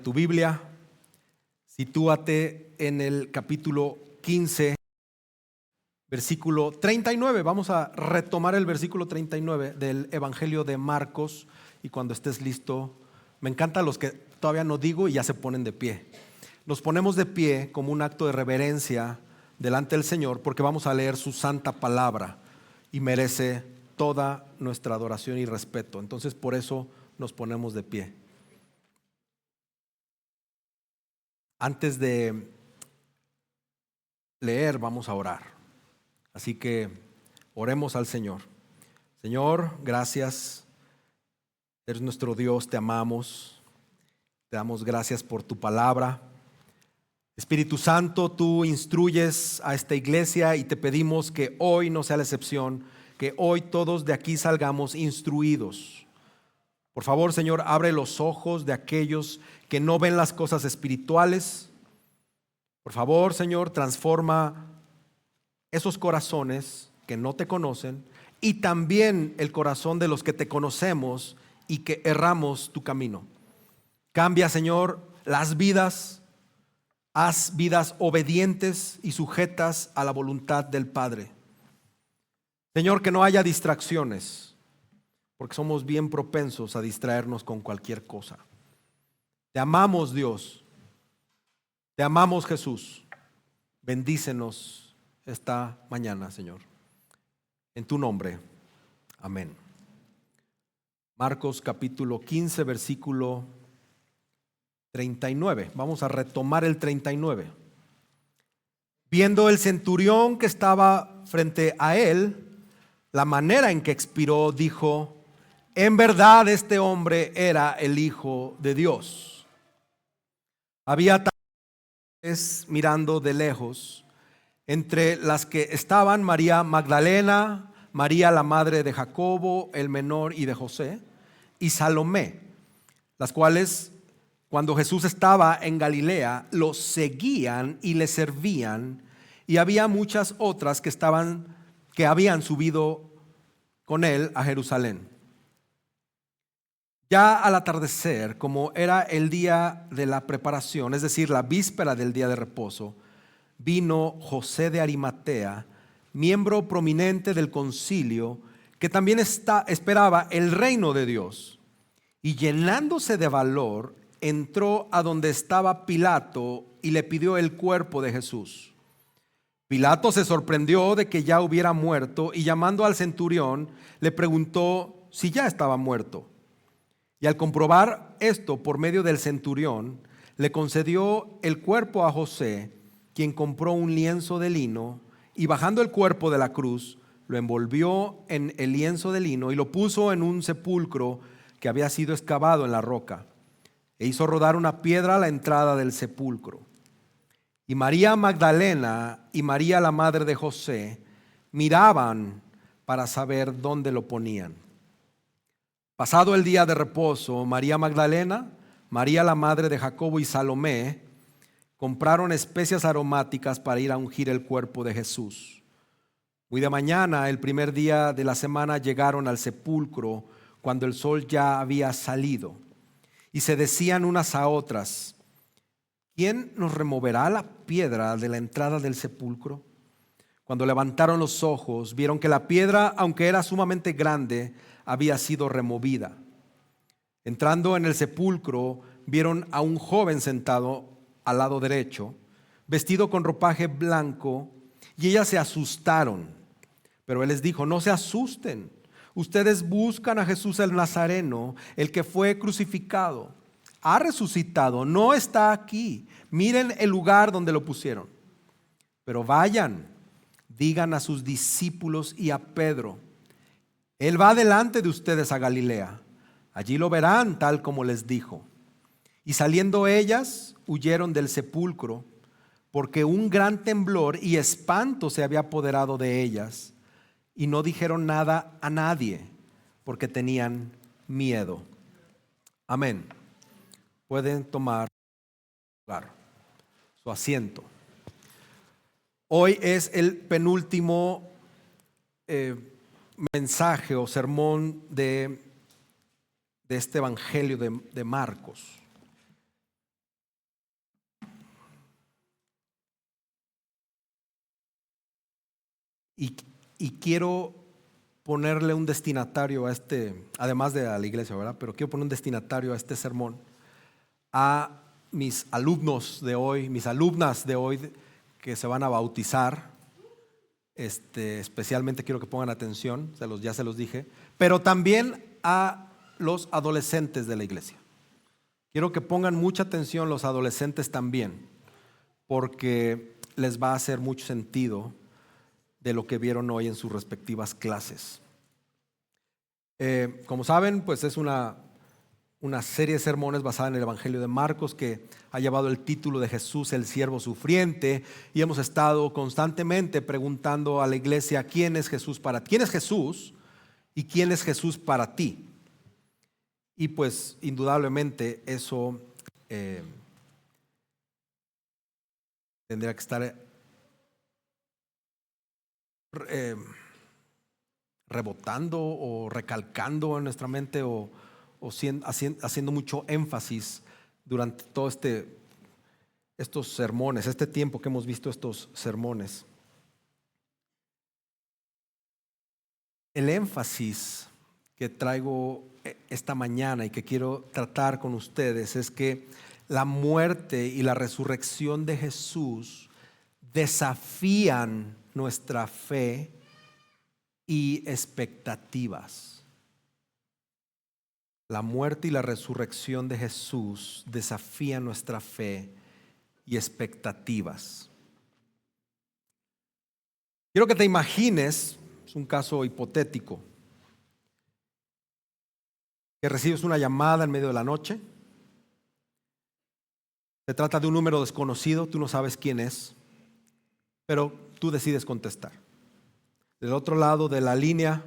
tu Biblia, sitúate en el capítulo 15, versículo 39. Vamos a retomar el versículo 39 del Evangelio de Marcos, y cuando estés listo, me encantan los que todavía no digo y ya se ponen de pie. Nos ponemos de pie como un acto de reverencia delante del Señor, porque vamos a leer su santa palabra y merece toda nuestra adoración y respeto. Entonces, por eso nos ponemos de pie. Antes de leer, vamos a orar. Así que oremos al Señor. Señor, gracias. Eres nuestro Dios, te amamos. Te damos gracias por tu palabra. Espíritu Santo, tú instruyes a esta iglesia y te pedimos que hoy no sea la excepción, que hoy todos de aquí salgamos instruidos. Por favor, Señor, abre los ojos de aquellos que no ven las cosas espirituales. Por favor, Señor, transforma esos corazones que no te conocen y también el corazón de los que te conocemos y que erramos tu camino. Cambia, Señor, las vidas. Haz vidas obedientes y sujetas a la voluntad del Padre. Señor, que no haya distracciones, porque somos bien propensos a distraernos con cualquier cosa. Te amamos, Dios. Te amamos, Jesús. Bendícenos esta mañana, Señor. En tu nombre. Amén. Marcos capítulo 15, versículo 39. Vamos a retomar el 39. Viendo el centurión que estaba frente a él la manera en que expiró, dijo: en verdad este hombre era el Hijo de Dios. Había también, mirando de lejos, entre las que estaban María Magdalena, María la madre de Jacobo el menor y de José, y Salomé, las cuales, cuando Jesús estaba en Galilea, lo seguían y le servían, y había muchas otras que habían subido con él a Jerusalén. Ya al atardecer, como era el día de la preparación, es decir, la víspera del día de reposo, vino José de Arimatea, miembro prominente del concilio, que también esperaba el reino de Dios, y llenándose de valor, entró a donde estaba Pilato y le pidió el cuerpo de Jesús. Pilato se sorprendió de que ya hubiera muerto, y llamando al centurión le preguntó si ya estaba muerto. Y al comprobar esto por medio del centurión, le concedió el cuerpo a José, quien compró un lienzo de lino, y bajando el cuerpo de la cruz, lo envolvió en el lienzo de lino y lo puso en un sepulcro que había sido excavado en la roca, e hizo rodar una piedra a la entrada del sepulcro. Y María Magdalena y María la madre de José miraban para saber dónde lo ponían. Pasado el día de reposo, María Magdalena, María la madre de Jacobo y Salomé compraron especias aromáticas para ir a ungir el cuerpo de Jesús. Muy de mañana, el primer día de la semana, llegaron al sepulcro cuando el sol ya había salido, y se decían unas a otras: ¿quién nos removerá la piedra de la entrada del sepulcro? Cuando levantaron los ojos, vieron que la piedra, aunque era sumamente grande, había sido removida. Entrando en el sepulcro, vieron a un joven sentado al lado derecho, vestido con ropaje blanco, y ellas se asustaron. Pero él les dijo: no se asusten, ustedes buscan a Jesús el Nazareno, el que fue crucificado. Ha resucitado, no está aquí. Miren el lugar donde lo pusieron. Pero vayan, digan a sus discípulos y a Pedro: él va delante de ustedes a Galilea. Allí lo verán tal como les dijo. Y saliendo ellas, huyeron del sepulcro, porque un gran temblor y espanto se había apoderado de ellas, y no dijeron nada a nadie, porque tenían miedo. Amén. Pueden tomar lugar, su asiento. Hoy es el penúltimo mensaje o sermón de este Evangelio de Marcos. Y, y quiero ponerle un destinatario a además de a la iglesia, ¿verdad? Pero quiero poner un destinatario a este sermón, a mis alumnos de hoy, mis alumnas de hoy que se van a bautizar. Especialmente quiero que pongan atención, ya se los dije, pero también a los adolescentes de la iglesia. Quiero que pongan mucha atención los adolescentes también, porque les va a hacer mucho sentido de lo que vieron hoy en sus respectivas clases. Como saben, pues es una serie de sermones basada en el Evangelio de Marcos que ha llevado el título de Jesús, el siervo sufriente, y hemos estado constantemente preguntando a la iglesia: ¿quién es Jesús para ti? ¿Quién es Jesús y quién es Jesús para ti? Y pues indudablemente eso tendría que estar rebotando o recalcando en nuestra mente o haciendo mucho énfasis durante todo estos sermones, este tiempo que hemos visto estos sermones. El énfasis que traigo esta mañana y que quiero tratar con ustedes es que la muerte y la resurrección de Jesús desafían nuestra fe y expectativas. La muerte y la resurrección de Jesús desafían nuestra fe y expectativas. Quiero que te imagines, es un caso hipotético, que recibes una llamada en medio de la noche. Se trata de un número desconocido, tú no sabes quién es, pero tú decides contestar. Del otro lado de la línea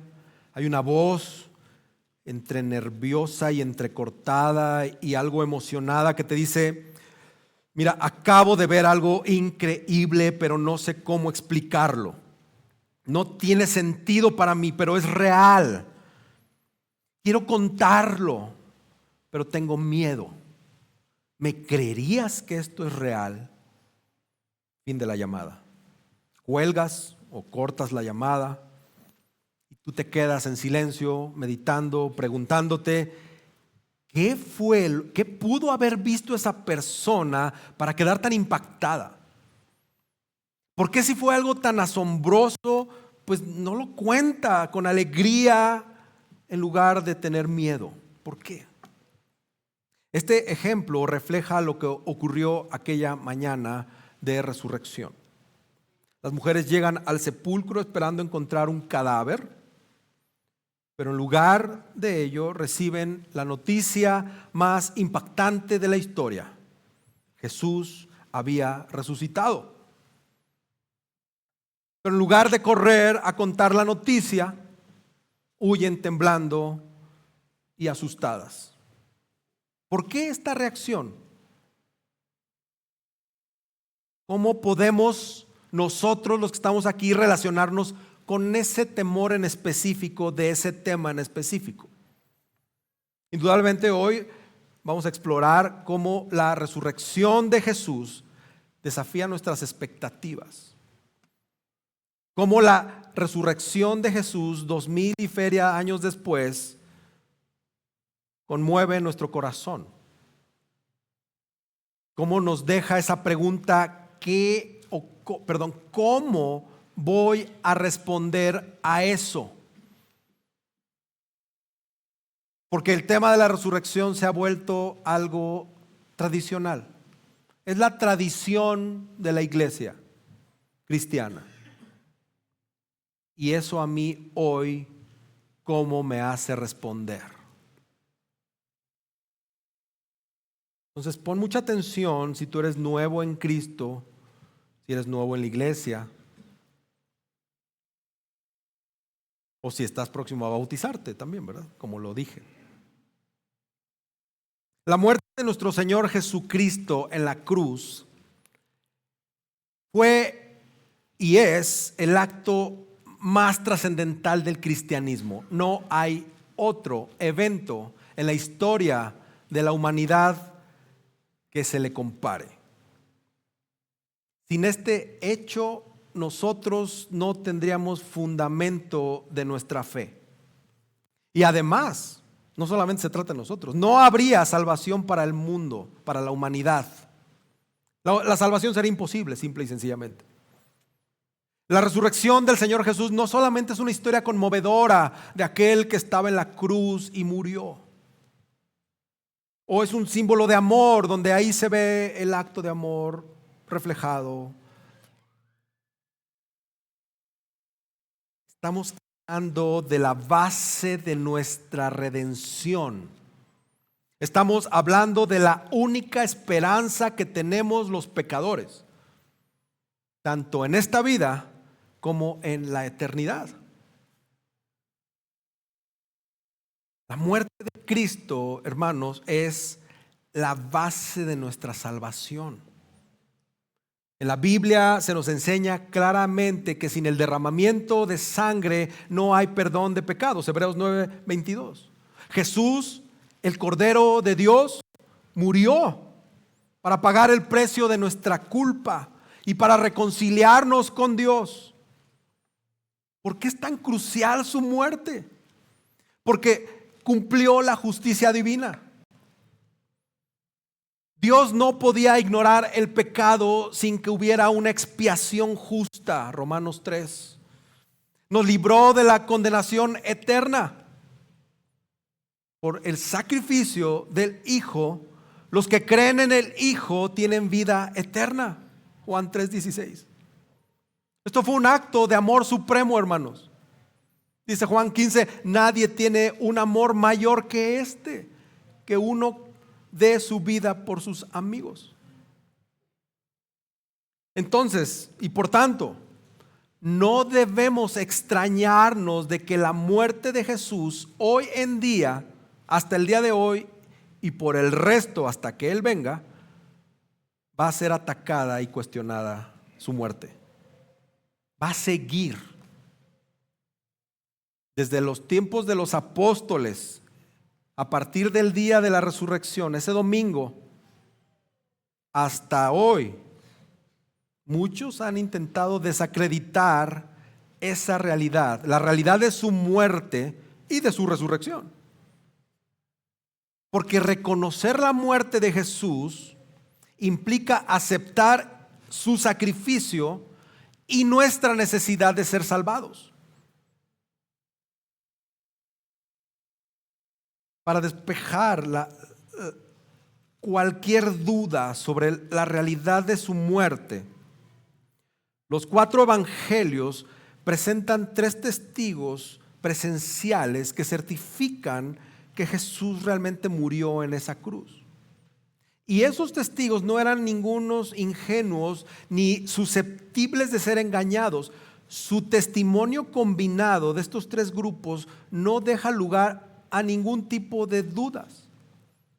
hay una voz entre nerviosa y entrecortada y algo emocionada que te dice: mira, acabo de ver algo increíble, pero no sé cómo explicarlo. No tiene sentido para mí, pero es real. Quiero contarlo, pero tengo miedo. ¿Me creerías que esto es real? Fin de la llamada. Cuelgas o cortas la llamada. Tú te quedas en silencio, meditando, preguntándote: ¿qué pudo haber visto esa persona para quedar tan impactada? ¿Por qué si fue algo tan asombroso, pues no lo cuenta con alegría en lugar de tener miedo? ¿Por qué? Este ejemplo refleja lo que ocurrió aquella mañana de resurrección. Las mujeres llegan al sepulcro esperando encontrar un cadáver, pero en lugar de ello reciben la noticia más impactante de la historia: Jesús había resucitado. Pero en lugar de correr a contar la noticia, huyen temblando y asustadas. ¿Por qué esta reacción? ¿Cómo podemos nosotros, los que estamos aquí, relacionarnos con ese temor en específico, de ese tema en específico? Indudablemente hoy vamos a explorar cómo la resurrección de Jesús desafía nuestras expectativas. Cómo la resurrección de Jesús, 2000 y feria años después, conmueve nuestro corazón. Cómo nos deja esa pregunta: ¿cómo voy a responder a eso? Porque el tema de la resurrección se ha vuelto algo tradicional. Es la tradición de la iglesia cristiana. Y eso a mí hoy, ¿cómo me hace responder? Entonces pon mucha atención si tú eres nuevo en Cristo, si eres nuevo en la iglesia, o si estás próximo a bautizarte también, ¿verdad? Como lo dije. La muerte de nuestro Señor Jesucristo en la cruz fue y es el acto más trascendental del cristianismo. No hay otro evento en la historia de la humanidad que se le compare. Sin este hecho, nosotros no tendríamos fundamento de nuestra fe. Y además, no solamente se trata de nosotros, no habría salvación para el mundo, para la humanidad. La salvación sería imposible, simple y sencillamente. La resurrección del Señor Jesús no solamente es una historia conmovedora de aquel que estaba en la cruz y murió, o es un símbolo de amor, donde ahí se ve el acto de amor reflejado. Estamos hablando de la base de nuestra redención. Estamos hablando de la única esperanza que tenemos los pecadores, tanto en esta vida como en la eternidad. La muerte de Cristo, hermanos, es la base de nuestra salvación. En la Biblia se nos enseña claramente que sin el derramamiento de sangre no hay perdón de pecados. Hebreos 9:22. Jesús, el Cordero de Dios, murió para pagar el precio de nuestra culpa y para reconciliarnos con Dios. ¿Por qué es tan crucial su muerte? Porque cumplió la justicia divina. Dios no podía ignorar el pecado sin que hubiera una expiación justa. Romanos 3. Nos libró de la condenación eterna. Por el sacrificio del Hijo, los que creen en el Hijo tienen vida eterna. Juan 3:16. Esto fue un acto de amor supremo, hermanos. Dice Juan 15, nadie tiene un amor mayor que este, que uno dé su vida por sus amigos. Entonces, y por tanto, no debemos extrañarnos de que la muerte de Jesús hoy en día, hasta el día de hoy y por el resto hasta que Él venga, va a ser atacada y cuestionada su muerte. Va a seguir. Desde los tiempos de los apóstoles, a partir del día de la resurrección, ese domingo, hasta hoy, muchos han intentado desacreditar esa realidad, la realidad de su muerte y de su resurrección. Porque reconocer la muerte de Jesús implica aceptar su sacrificio y nuestra necesidad de ser salvados. Para despejar cualquier duda sobre la realidad de su muerte, los 4 evangelios presentan 3 testigos presenciales que certifican que Jesús realmente murió en esa cruz. Y esos testigos no eran ningunos ingenuos ni susceptibles de ser engañados. Su testimonio combinado de estos 3 grupos no deja lugar a ningún tipo de dudas.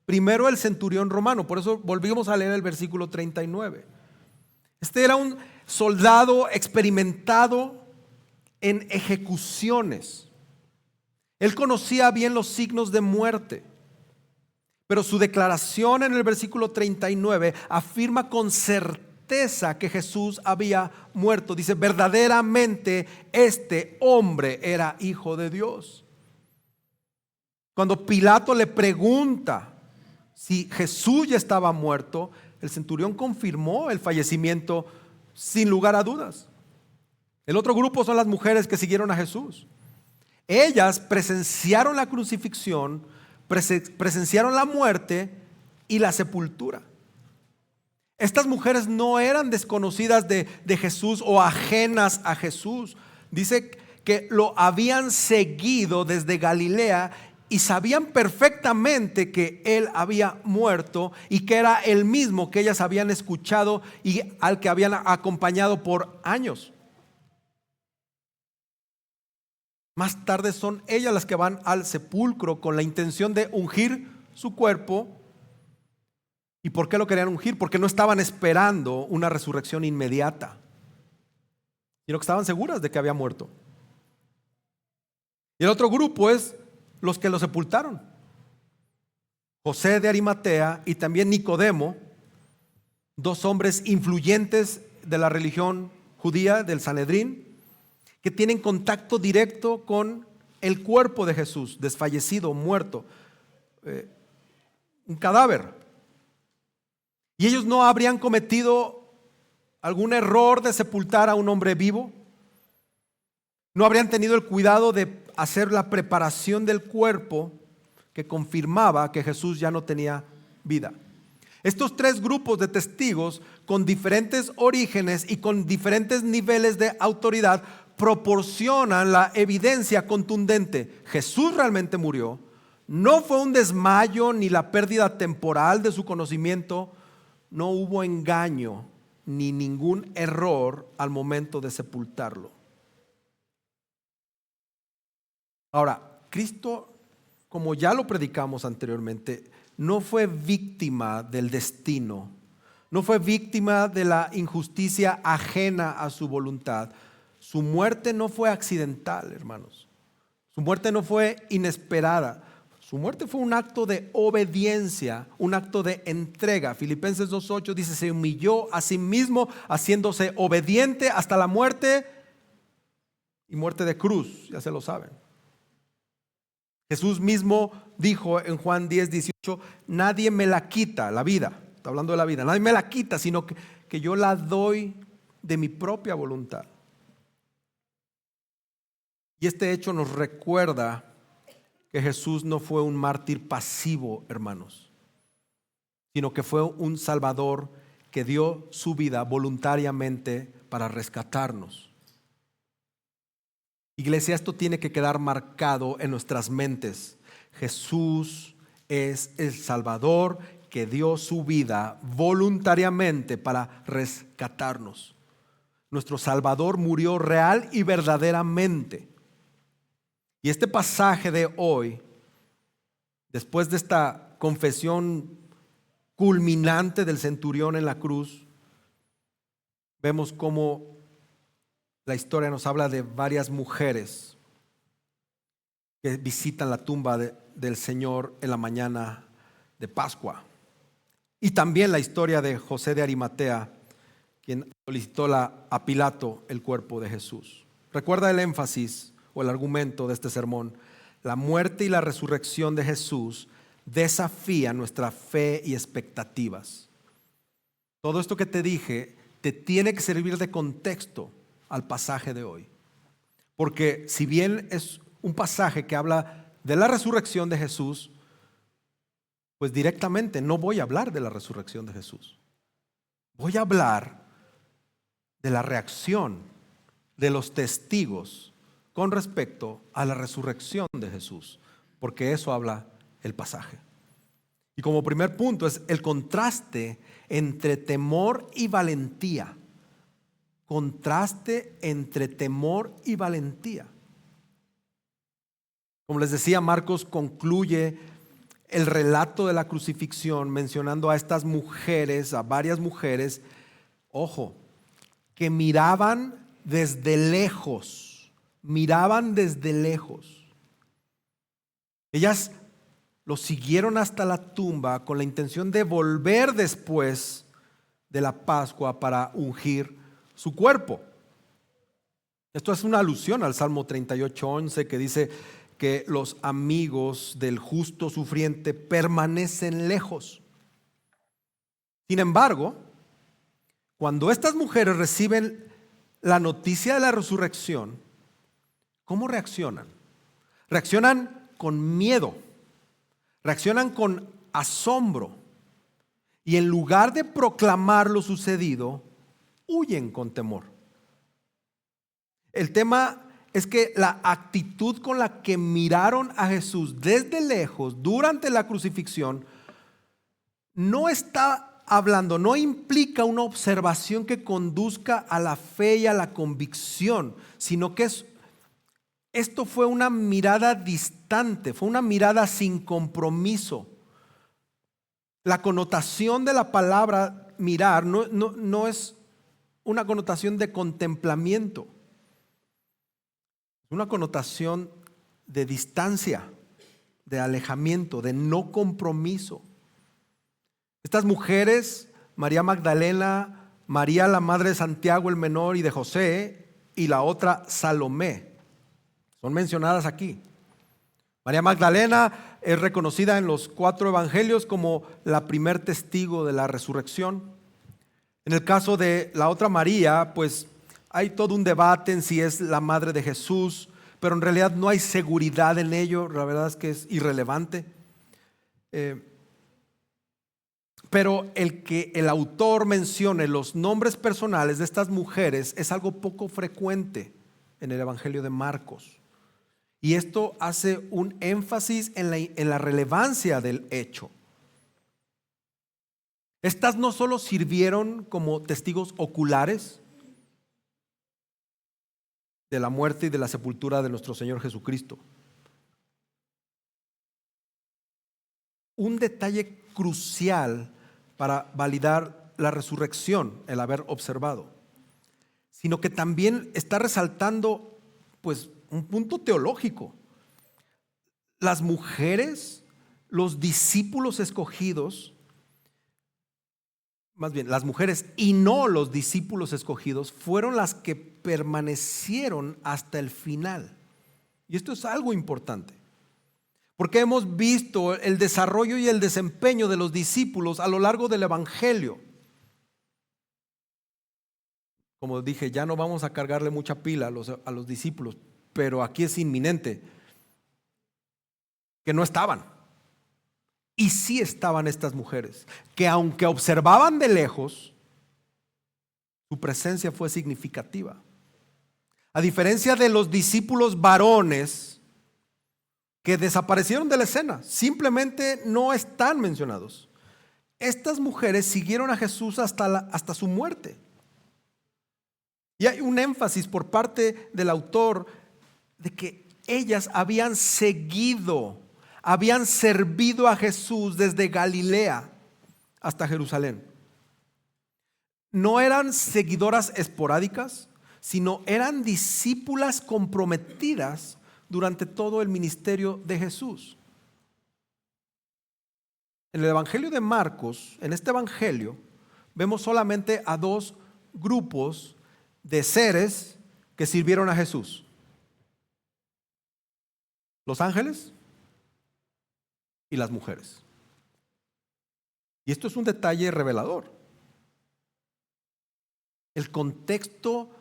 Primero, el centurión romano, por eso volvimos a leer el versículo 39. Este era un soldado experimentado en ejecuciones. Él conocía bien los signos de muerte, pero su declaración en el versículo 39 afirma con certeza que Jesús había muerto. Dice, verdaderamente este hombre era hijo de Dios. Cuando Pilato le pregunta si Jesús ya estaba muerto, el centurión confirmó el fallecimiento sin lugar a dudas. El otro grupo son las mujeres que siguieron a Jesús. Ellas presenciaron la crucifixión, presenciaron la muerte y la sepultura. Estas mujeres no eran desconocidas de Jesús o ajenas a Jesús. Dice que lo habían seguido desde Galilea y sabían perfectamente que Él había muerto y que era el mismo que ellas habían escuchado y al que habían acompañado por años. Más tarde son ellas las que van al sepulcro con la intención de ungir su cuerpo. ¿Y por qué lo querían ungir? Porque no estaban esperando una resurrección inmediata, sino que estaban seguras de que había muerto. Y el otro grupo es los que lo sepultaron. José de Arimatea y también Nicodemo, 2 hombres influyentes de la religión judía del Sanedrín, que tienen contacto directo con el cuerpo de Jesús, desfallecido, muerto, un cadáver. Y ellos no habrían cometido algún error de sepultar a un hombre vivo. No habrían tenido el cuidado de hacer la preparación del cuerpo que confirmaba que Jesús ya no tenía vida. Estos tres grupos de testigos con diferentes orígenes y con diferentes niveles de autoridad proporcionan la evidencia contundente. Jesús realmente murió. No fue un desmayo ni la pérdida temporal de su conocimiento. No hubo engaño ni ningún error al momento de sepultarlo. Ahora, Cristo, como ya lo predicamos anteriormente, no fue víctima del destino, no fue víctima de la injusticia ajena a su voluntad. Su muerte no fue accidental, hermanos. Su muerte no fue inesperada. Su muerte fue un acto de obediencia, un acto de entrega. Filipenses 2:8 dice, se humilló a sí mismo, haciéndose obediente hasta la muerte y muerte de cruz, ya se lo saben. Jesús mismo dijo en Juan 10:18, nadie me la quita, la vida, está hablando de la vida, nadie me la quita, sino que yo la doy de mi propia voluntad. Y este hecho nos recuerda que Jesús no fue un mártir pasivo, hermanos, sino que fue un Salvador que dio su vida voluntariamente para rescatarnos. Iglesia, esto tiene que quedar marcado en nuestras mentes. Jesús es el Salvador que dio su vida voluntariamente para rescatarnos. Nuestro Salvador murió real y verdaderamente. Y este pasaje de hoy, después de esta confesión culminante del centurión en la cruz, vemos cómo la historia nos habla de varias mujeres que visitan la tumba del Señor en la mañana de Pascua. Y también la historia de José de Arimatea, quien solicitó a Pilato el cuerpo de Jesús. Recuerda el énfasis o el argumento de este sermón. La muerte y la resurrección de Jesús desafían nuestra fe y expectativas. Todo esto que te dije te tiene que servir de contexto al pasaje de hoy. Porque si bien es un pasaje que habla de la resurrección de Jesús, pues directamente no voy a hablar de la resurrección de Jesús. Voy a hablar de la reacción de los testigos con respecto a la resurrección de Jesús, porque eso habla el pasaje. Y como primer punto es el contraste entre temor y valentía. Contraste entre temor y valentía. Como les decía, Marcos concluye el relato de la crucifixión mencionando a estas mujeres, a varias mujeres, ojo, que miraban desde lejos. Ellas lo siguieron hasta la tumba con la intención de volver después de la Pascua para ungir su cuerpo. Esto es una alusión al Salmo 38:11 que dice que los amigos del justo sufriente permanecen lejos. Sin embargo, cuando estas mujeres reciben la noticia de la resurrección, ¿cómo reaccionan? Reaccionan con miedo, reaccionan con asombro y en lugar de proclamar lo sucedido, huyen con temor. El tema es que la actitud con la que miraron a Jesús desde lejos durante la crucifixión no está hablando, no implica una observación que conduzca a la fe y a la convicción, sino que esto fue una mirada distante, fue una mirada sin compromiso. La connotación de la palabra mirar no es una connotación de contemplamiento, es una connotación de distancia, de alejamiento, de no compromiso. Estas mujeres, María Magdalena, María, la madre de Santiago el menor y de José, y la otra Salomé. Son mencionadas aquí. María Magdalena es reconocida en los 4 evangelios como la primer testigo de la resurrección. En el caso de la otra María, pues hay todo un debate en si es la madre de Jesús, pero en realidad no hay seguridad en ello. La verdad es que es irrelevante. Pero el que el autor mencione los nombres personales de estas mujeres es algo poco frecuente en el Evangelio de Marcos. Y esto hace un énfasis en la relevancia del hecho. Estas no solo sirvieron como testigos oculares de la muerte y de la sepultura de nuestro Señor Jesucristo. Un detalle crucial para validar la resurrección, el haber observado, sino que también está resaltando pues un punto teológico. Las mujeres, los discípulos escogidos, más bien las mujeres y no los discípulos escogidos, fueron las que permanecieron hasta el final. Y esto es algo importante, porque hemos visto el desarrollo y el desempeño de los discípulos a lo largo del Evangelio. Como dije, ya no vamos a cargarle mucha pila a los discípulos, pero aquí es inminente que no estaban. Y sí estaban estas mujeres, que aunque observaban de lejos, su presencia fue significativa. A diferencia de los discípulos varones que desaparecieron de la escena, simplemente no están mencionados. Estas mujeres siguieron a Jesús hasta su muerte. Y hay un énfasis por parte del autor de que ellas habían servido a Jesús desde Galilea hasta Jerusalén. No eran seguidoras esporádicas, sino eran discípulas comprometidas durante todo el ministerio de Jesús. En el Evangelio de Marcos, en este Evangelio, vemos solamente a 2 grupos de seres que sirvieron a Jesús: los ángeles y las mujeres. Y esto es un detalle revelador. El contexto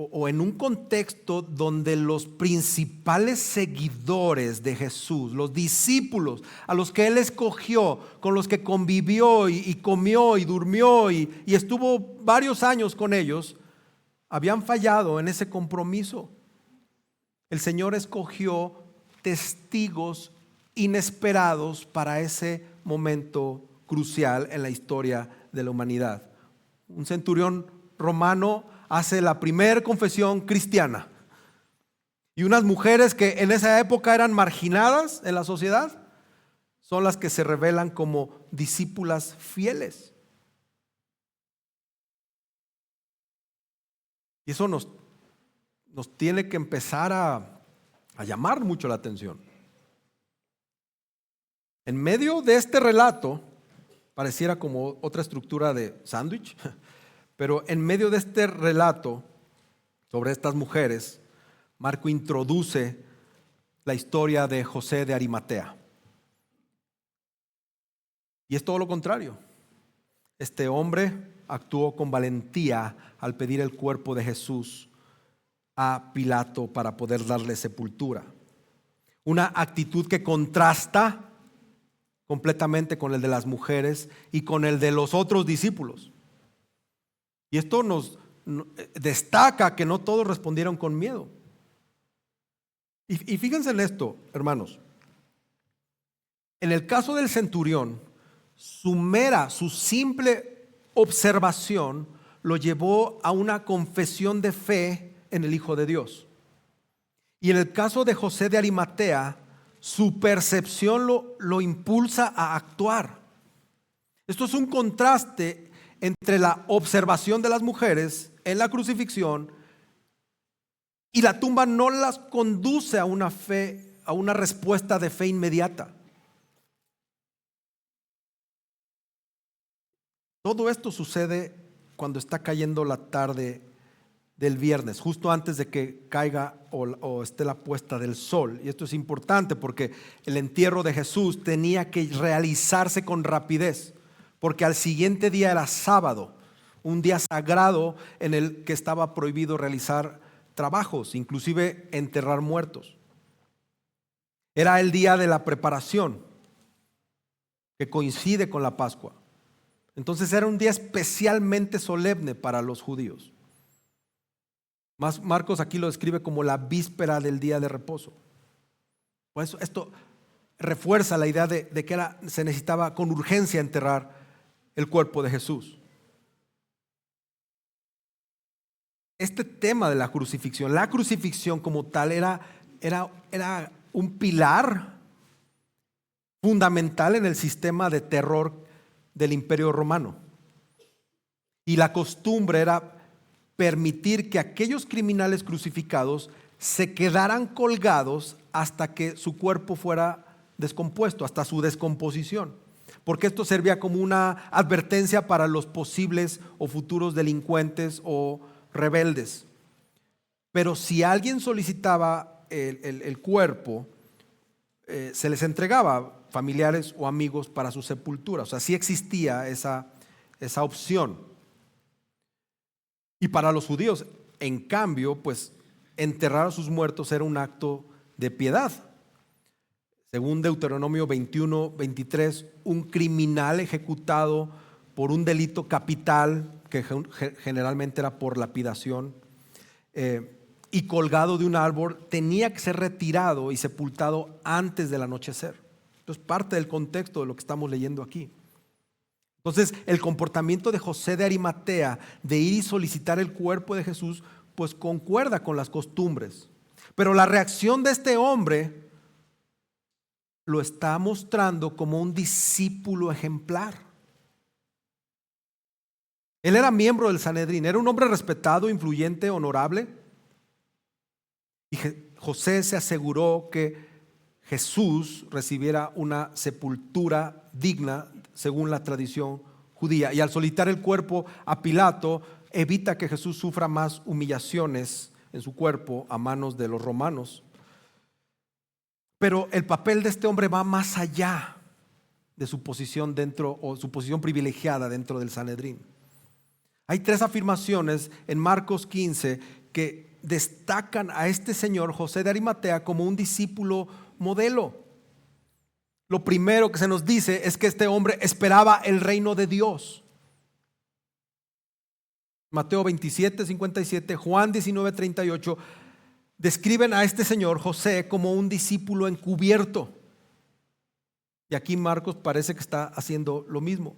o en un contexto donde los principales seguidores de Jesús, los discípulos a los que Él escogió, con los que convivió y comió y durmió y estuvo varios años con ellos, habían fallado en ese compromiso. El Señor escogió testigos inesperados para ese momento crucial en la historia de la humanidad. Un centurión romano hace la primera confesión cristiana, y unas mujeres que en esa época eran marginadas en la sociedad son las que se revelan como discípulas fieles. Y eso nos tiene que empezar a llamar mucho la atención. En medio de este relato, pareciera como otra estructura de sándwich, pero en medio de este relato sobre estas mujeres, Marco introduce la historia de José de Arimatea. Y es todo lo contrario. Este hombre actuó con valentía al pedir el cuerpo de Jesús a Pilato para poder darle sepultura. Una actitud que contrasta completamente con el de las mujeres y con el de los otros discípulos. Y esto nos destaca que no todos respondieron con miedo. Y fíjense en esto, hermanos. En el caso del centurión, su simple observación lo llevó a una confesión de fe en el Hijo de Dios. Y en el caso de José de Arimatea, su percepción lo impulsa a actuar. Esto es un contraste entre la observación de las mujeres en la crucifixión y la tumba no las conduce a una fe, a una respuesta de fe inmediata. Todo esto sucede cuando está cayendo la tarde del viernes, justo antes de que caiga o esté la puesta del sol. Y esto es importante porque el entierro de Jesús tenía que realizarse con rapidez, porque al siguiente día era sábado, un día sagrado en el que estaba prohibido realizar trabajos, inclusive enterrar muertos. Era el día de la preparación, que coincide con la Pascua. Entonces era un día especialmente solemne para los judíos. Marcos aquí lo describe como la víspera del día de reposo. Pues esto refuerza la idea de que se necesitaba con urgencia enterrar el cuerpo de Jesús. Este tema de la crucifixión como tal era un pilar fundamental en el sistema de terror del Imperio Romano. Y la costumbre era permitir que aquellos criminales crucificados se quedaran colgados hasta que su cuerpo fuera descompuesto, hasta su descomposición, porque esto servía como una advertencia para los posibles o futuros delincuentes o rebeldes. Pero si alguien solicitaba el cuerpo, se les entregaba a familiares o amigos para su sepultura. O sea, sí existía esa opción. Y para los judíos, en cambio, pues enterrar a sus muertos era un acto de piedad. Según Deuteronomio 21-23, un criminal ejecutado por un delito capital, que generalmente era por lapidación, y colgado de un árbol, tenía que ser retirado y sepultado antes del anochecer. Esto es parte del contexto de lo que estamos leyendo aquí. Entonces, el comportamiento de José de Arimatea de ir y solicitar el cuerpo de Jesús, pues concuerda con las costumbres. Pero la reacción de este hombre lo está mostrando como un discípulo ejemplar. Él era miembro del Sanedrín, era un hombre respetado, influyente, honorable. Y José se aseguró que Jesús recibiera una sepultura digna según la tradición judía. Y al solicitar el cuerpo a Pilato, evita que Jesús sufra más humillaciones en su cuerpo a manos de los romanos. Pero el papel de este hombre va más allá de su posición dentro, o su posición privilegiada dentro del Sanedrín. Hay 3 afirmaciones en Marcos 15 que destacan a este señor José de Arimatea como un discípulo modelo. Lo primero que se nos dice es que este hombre esperaba el reino de Dios. Mateo 27:57, Juan 19:38 describen a este señor José como un discípulo encubierto. Y aquí Marcos parece que está haciendo lo mismo.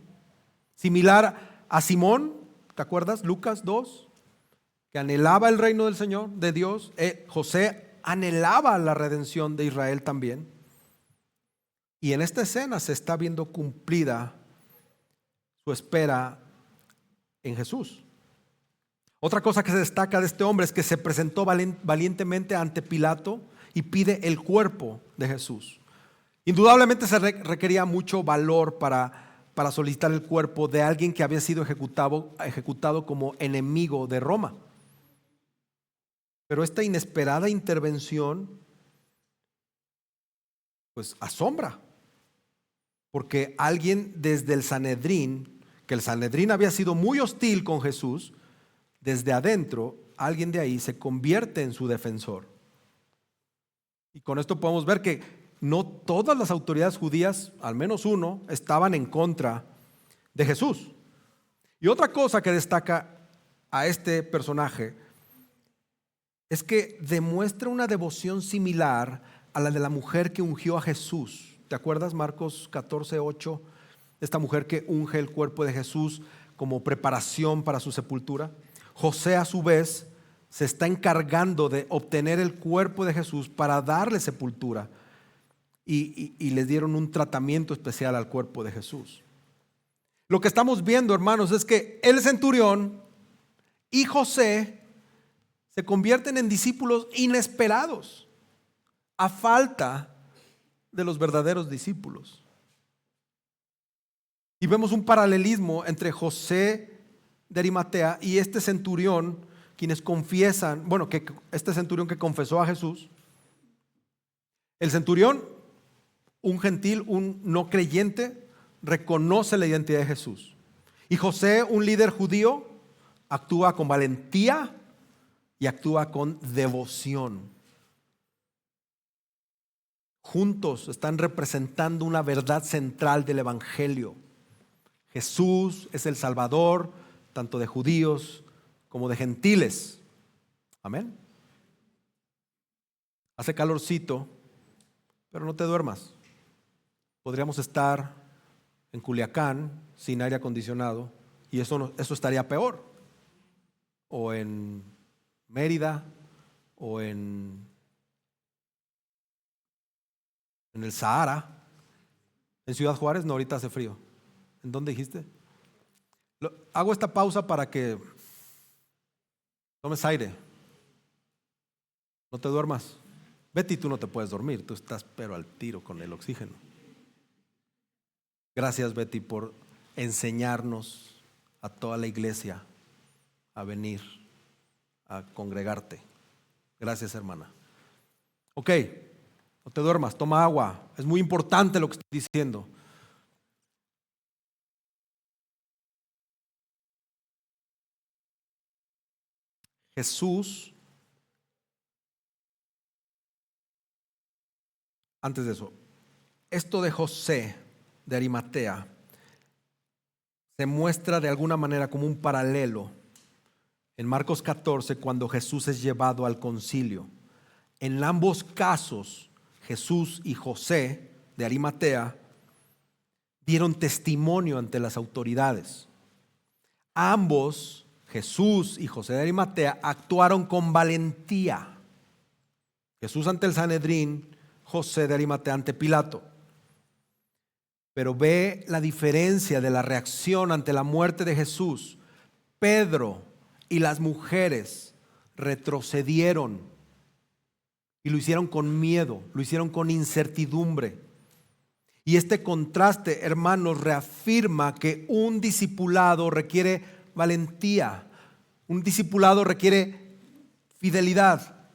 Similar a Simón, ¿te acuerdas? Lucas 2, que anhelaba el reino del Señor, de Dios. José anhelaba la redención de Israel también. Y en esta escena se está viendo cumplida su espera en Jesús. Otra cosa que se destaca de este hombre es que se presentó valientemente ante Pilato y pide el cuerpo de Jesús. Indudablemente se requería mucho valor para solicitar el cuerpo de alguien que había sido ejecutado como enemigo de Roma. Pero esta inesperada intervención pues asombra, porque alguien desde el Sanedrín, que el Sanedrín había sido muy hostil con Jesús, desde adentro, alguien de ahí se convierte en su defensor. Y con esto podemos ver que no todas las autoridades judías, al menos uno, estaban en contra de Jesús. Y otra cosa que destaca a este personaje es que demuestra una devoción similar a la de la mujer que ungió a Jesús. ¿Te acuerdas? Marcos 14:8, esta mujer que unge el cuerpo de Jesús como preparación para su sepultura. José, a su vez, se está encargando de obtener el cuerpo de Jesús para darle sepultura. Y les dieron un tratamiento especial al cuerpo de Jesús. Lo que estamos viendo, hermanos, es que el centurión y José se convierten en discípulos inesperados, a falta de los verdaderos discípulos. Y vemos un paralelismo entre José de Arimatea y este centurión, quienes confiesan, que este centurión que confesó a Jesús, el centurión, un gentil, un no creyente, reconoce la identidad de Jesús. Y José, un líder judío, actúa con valentía y actúa con devoción. Juntos están representando una verdad central del Evangelio. Jesús es el Salvador, tanto de judíos como de gentiles. Amén. Hace calorcito, pero no te duermas. Podríamos estar en Culiacán sin aire acondicionado y eso estaría peor. O en Mérida, o en el Sahara. En Ciudad Juárez, no, ahorita hace frío. ¿En dónde dijiste? Hago esta pausa para que tomes aire. No te duermas. Betty, tú no te puedes dormir, tú estás pero al tiro con el oxígeno. Gracias, Betty, por enseñarnos a toda la iglesia a venir a congregarte. Gracias, hermana. Ok, no te duermas, toma agua. Es muy importante lo que estoy diciendo. Jesús, antes de eso, esto de José de Arimatea se muestra de alguna manera como un paralelo en Marcos 14 cuando Jesús es llevado al concilio. En ambos casos, Jesús y José de Arimatea dieron testimonio ante las autoridades. Ambos, Jesús y José de Arimatea, actuaron con valentía. Jesús ante el Sanedrín, José de Arimatea ante Pilato. Pero ve la diferencia de la reacción ante la muerte de Jesús. Pedro y las mujeres retrocedieron y lo hicieron con miedo, lo hicieron con incertidumbre. Y este contraste, hermanos, reafirma que un discipulado requiere valentía, un discipulado requiere fidelidad,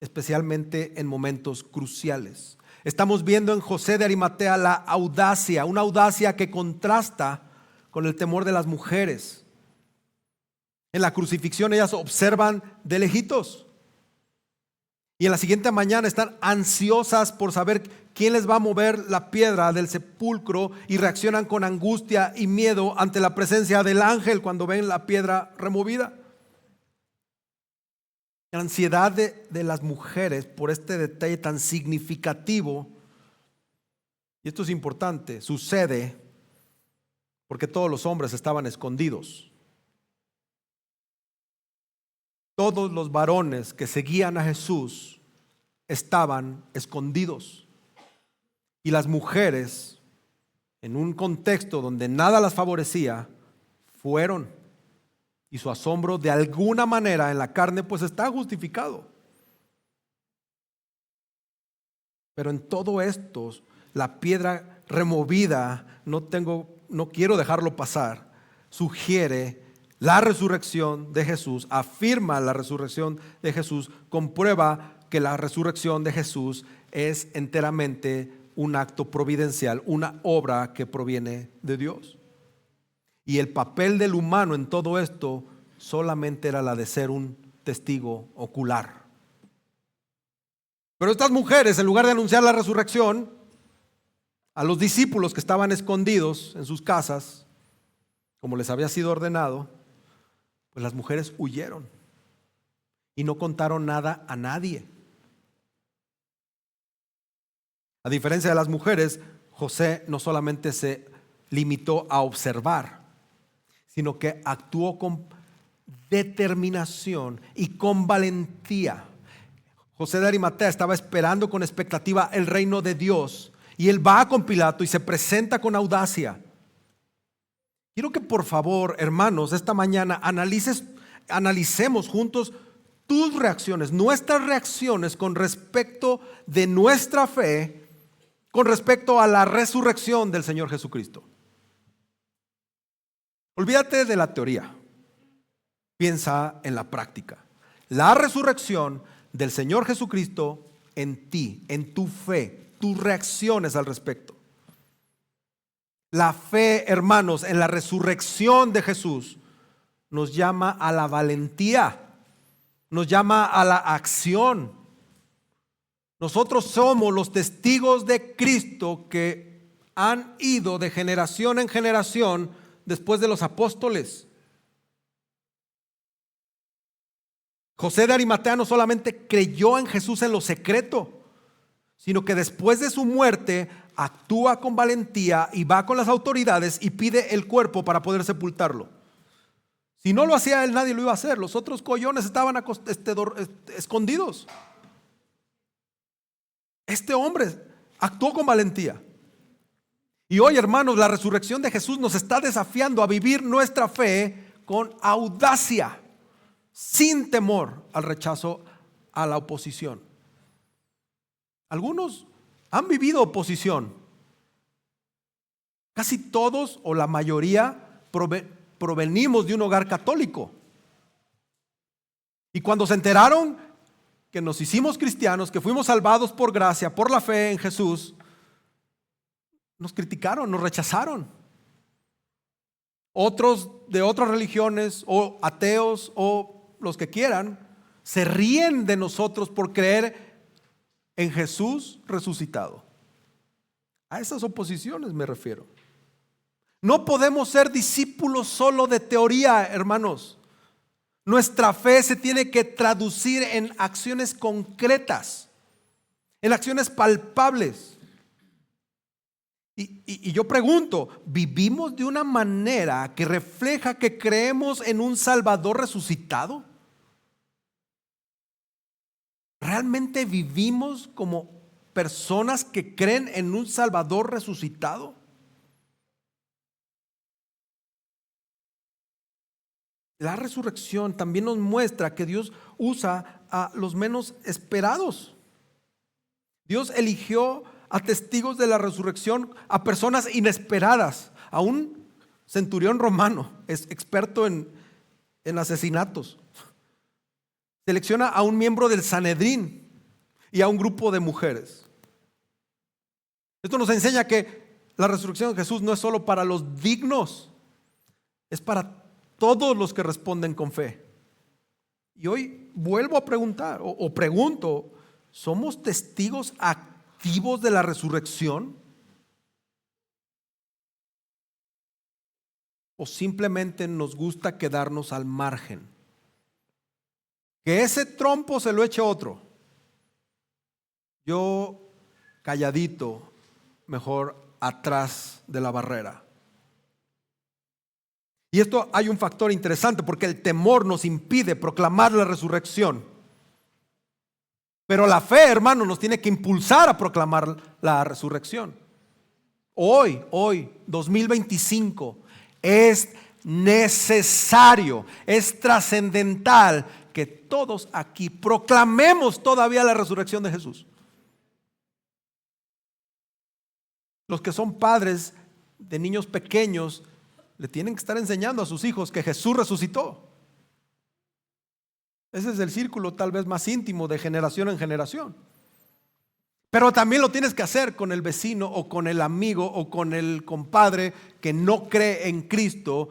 especialmente en momentos cruciales. Estamos viendo en José de Arimatea la audacia, una audacia que contrasta con el temor de las mujeres. En la crucifixión ellas observan de lejitos. Y en la siguiente mañana están ansiosas por saber quién les va a mover la piedra del sepulcro y reaccionan con angustia y miedo ante la presencia del ángel cuando ven la piedra removida. La ansiedad de las mujeres por este detalle tan significativo, y esto es importante, sucede porque todos los hombres estaban escondidos. Todos los varones que seguían a Jesús estaban escondidos. Y las mujeres, en un contexto donde nada las favorecía, fueron. Y su asombro de alguna manera en la carne pues está justificado. Pero en todo esto, la piedra removida, no quiero dejarlo pasar, sugiere la resurrección de Jesús, afirma la resurrección de Jesús, comprueba que la resurrección de Jesús es enteramente un acto providencial, una obra que proviene de Dios. Y el papel del humano en todo esto solamente era la de ser un testigo ocular. Pero estas mujeres, en lugar de anunciar la resurrección a los discípulos que estaban escondidos en sus casas, como les había sido ordenado, pues las mujeres huyeron y no contaron nada a nadie. A diferencia de las mujeres, José no solamente se limitó a observar, sino que actuó con determinación y con valentía. José de Arimatea estaba esperando con expectativa el reino de Dios y él va con Pilato y se presenta con audacia. Quiero que por favor, hermanos, esta mañana analicemos juntos tus reacciones, nuestras reacciones con respecto de nuestra fe, con respecto a la resurrección del Señor Jesucristo. Olvídate de la teoría. Piensa en la práctica. La resurrección del Señor Jesucristo en ti, en tu fe, tus reacciones al respecto. La fe, hermanos, en la resurrección de Jesús nos llama a la valentía, nos llama a la acción. Nosotros somos los testigos de Cristo que han ido de generación en generación después de los apóstoles. José de Arimatea no solamente creyó en Jesús en lo secreto, sino que después de su muerte actúa con valentía y va con las autoridades y pide el cuerpo para poder sepultarlo. Si no lo hacía él, nadie lo iba a hacer. Los otros collones estaban escondidos. Este hombre actuó con valentía. Y hoy, hermanos, la resurrección de Jesús nos está desafiando a vivir nuestra fe con audacia, sin temor al rechazo, a la oposición. Algunos han vivido oposición. Casi todos o la mayoría provenimos de un hogar católico. Y cuando se enteraron que nos hicimos cristianos, que fuimos salvados por gracia, por la fe en Jesús, nos criticaron, nos rechazaron. Otros de otras religiones o ateos o los que quieran, se ríen de nosotros por creer en Jesús resucitado. A esas oposiciones me refiero. No podemos ser discípulos solo de teoría, hermanos. Nuestra fe se tiene que traducir en acciones concretas, en acciones palpables. Y yo pregunto, ¿vivimos de una manera que refleja que creemos en un Salvador resucitado? ¿Realmente vivimos como personas que creen en un Salvador resucitado? La resurrección también nos muestra que Dios usa a los menos esperados. Dios eligió a testigos de la resurrección, a personas inesperadas, a un centurión romano, es experto en asesinatos. Selecciona a un miembro del Sanedrín y a un grupo de mujeres. Esto nos enseña que la resurrección de Jesús no es solo para los dignos, es para todos los que responden con fe. Y hoy vuelvo a preguntar, o pregunto, ¿somos testigos activos de la resurrección? ¿O simplemente nos gusta quedarnos al margen? Que ese trompo se lo eche otro. Yo calladito, mejor atrás de la barrera. Y esto hay un factor interesante porque el temor nos impide proclamar la resurrección. Pero la fe, hermano, nos tiene que impulsar a proclamar la resurrección. Hoy, 2025, es necesario, es trascendental que todos aquí proclamemos todavía la resurrección de Jesús. Los que son padres de niños pequeños le tienen que estar enseñando a sus hijos que Jesús resucitó. Ese es el círculo tal vez más íntimo de generación en generación. Pero también lo tienes que hacer con el vecino o con el amigo o con el compadre que no cree en Cristo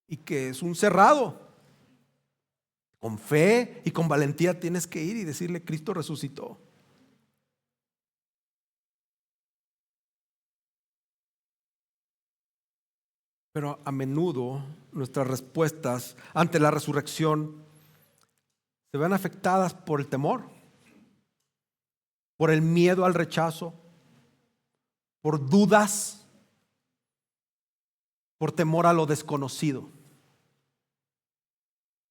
y que es un cerrado. Con fe y con valentía tienes que ir y decirle: Cristo resucitó. Pero a menudo nuestras respuestas ante la resurrección se ven afectadas por el temor, por el miedo al rechazo, por dudas, por temor a lo desconocido.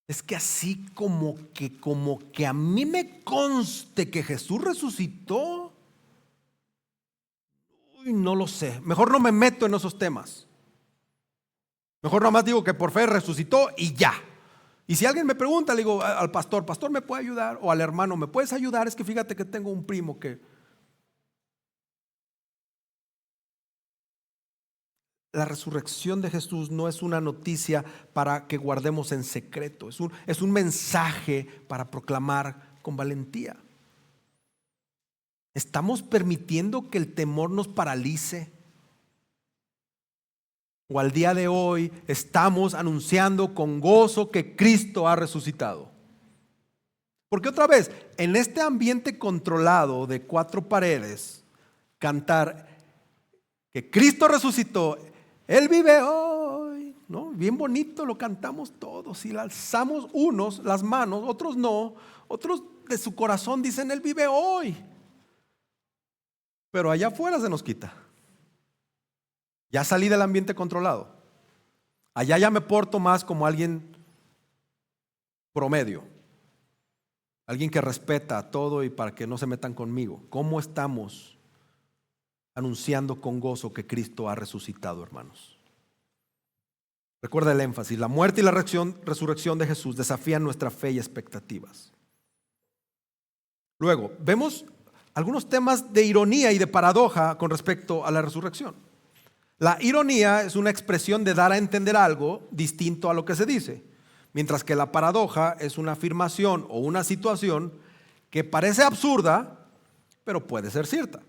Es que así como que a mí me conste que Jesús resucitó, no lo sé. Mejor no me meto en esos temas. Mejor nada más digo que por fe resucitó y ya. Y si alguien me pregunta, le digo al pastor: pastor, ¿me puede ayudar? O al hermano: ¿me puedes ayudar? Es que fíjate que tengo un primo que... la resurrección de Jesús no es una noticia para que guardemos en secreto, es un mensaje para proclamar con valentía. ¿Estamos permitiendo que el temor nos paralice? ¿O al día de hoy estamos anunciando con gozo que Cristo ha resucitado? Porque otra vez, en este ambiente controlado de cuatro paredes, cantar que Cristo resucitó, Él vive hoy, ¿no? Bien bonito, lo cantamos todos y alzamos unos las manos, otros no, otros de su corazón dicen Él vive hoy. Pero allá afuera se nos quita. Ya salí del ambiente controlado. Allá ya me porto más como alguien promedio. Alguien que respeta todo y para que no se metan conmigo. ¿Cómo estamos anunciando con gozo que Cristo ha resucitado, hermanos? Recuerda el énfasis. La muerte y la resurrección de Jesús desafían nuestra fe y expectativas. Luego, vemos algunos temas de ironía y de paradoja con respecto a la resurrección. La ironía es una expresión de dar a entender algo distinto a lo que se dice, mientras que la paradoja es una afirmación o una situación que parece absurda, pero puede ser cierta.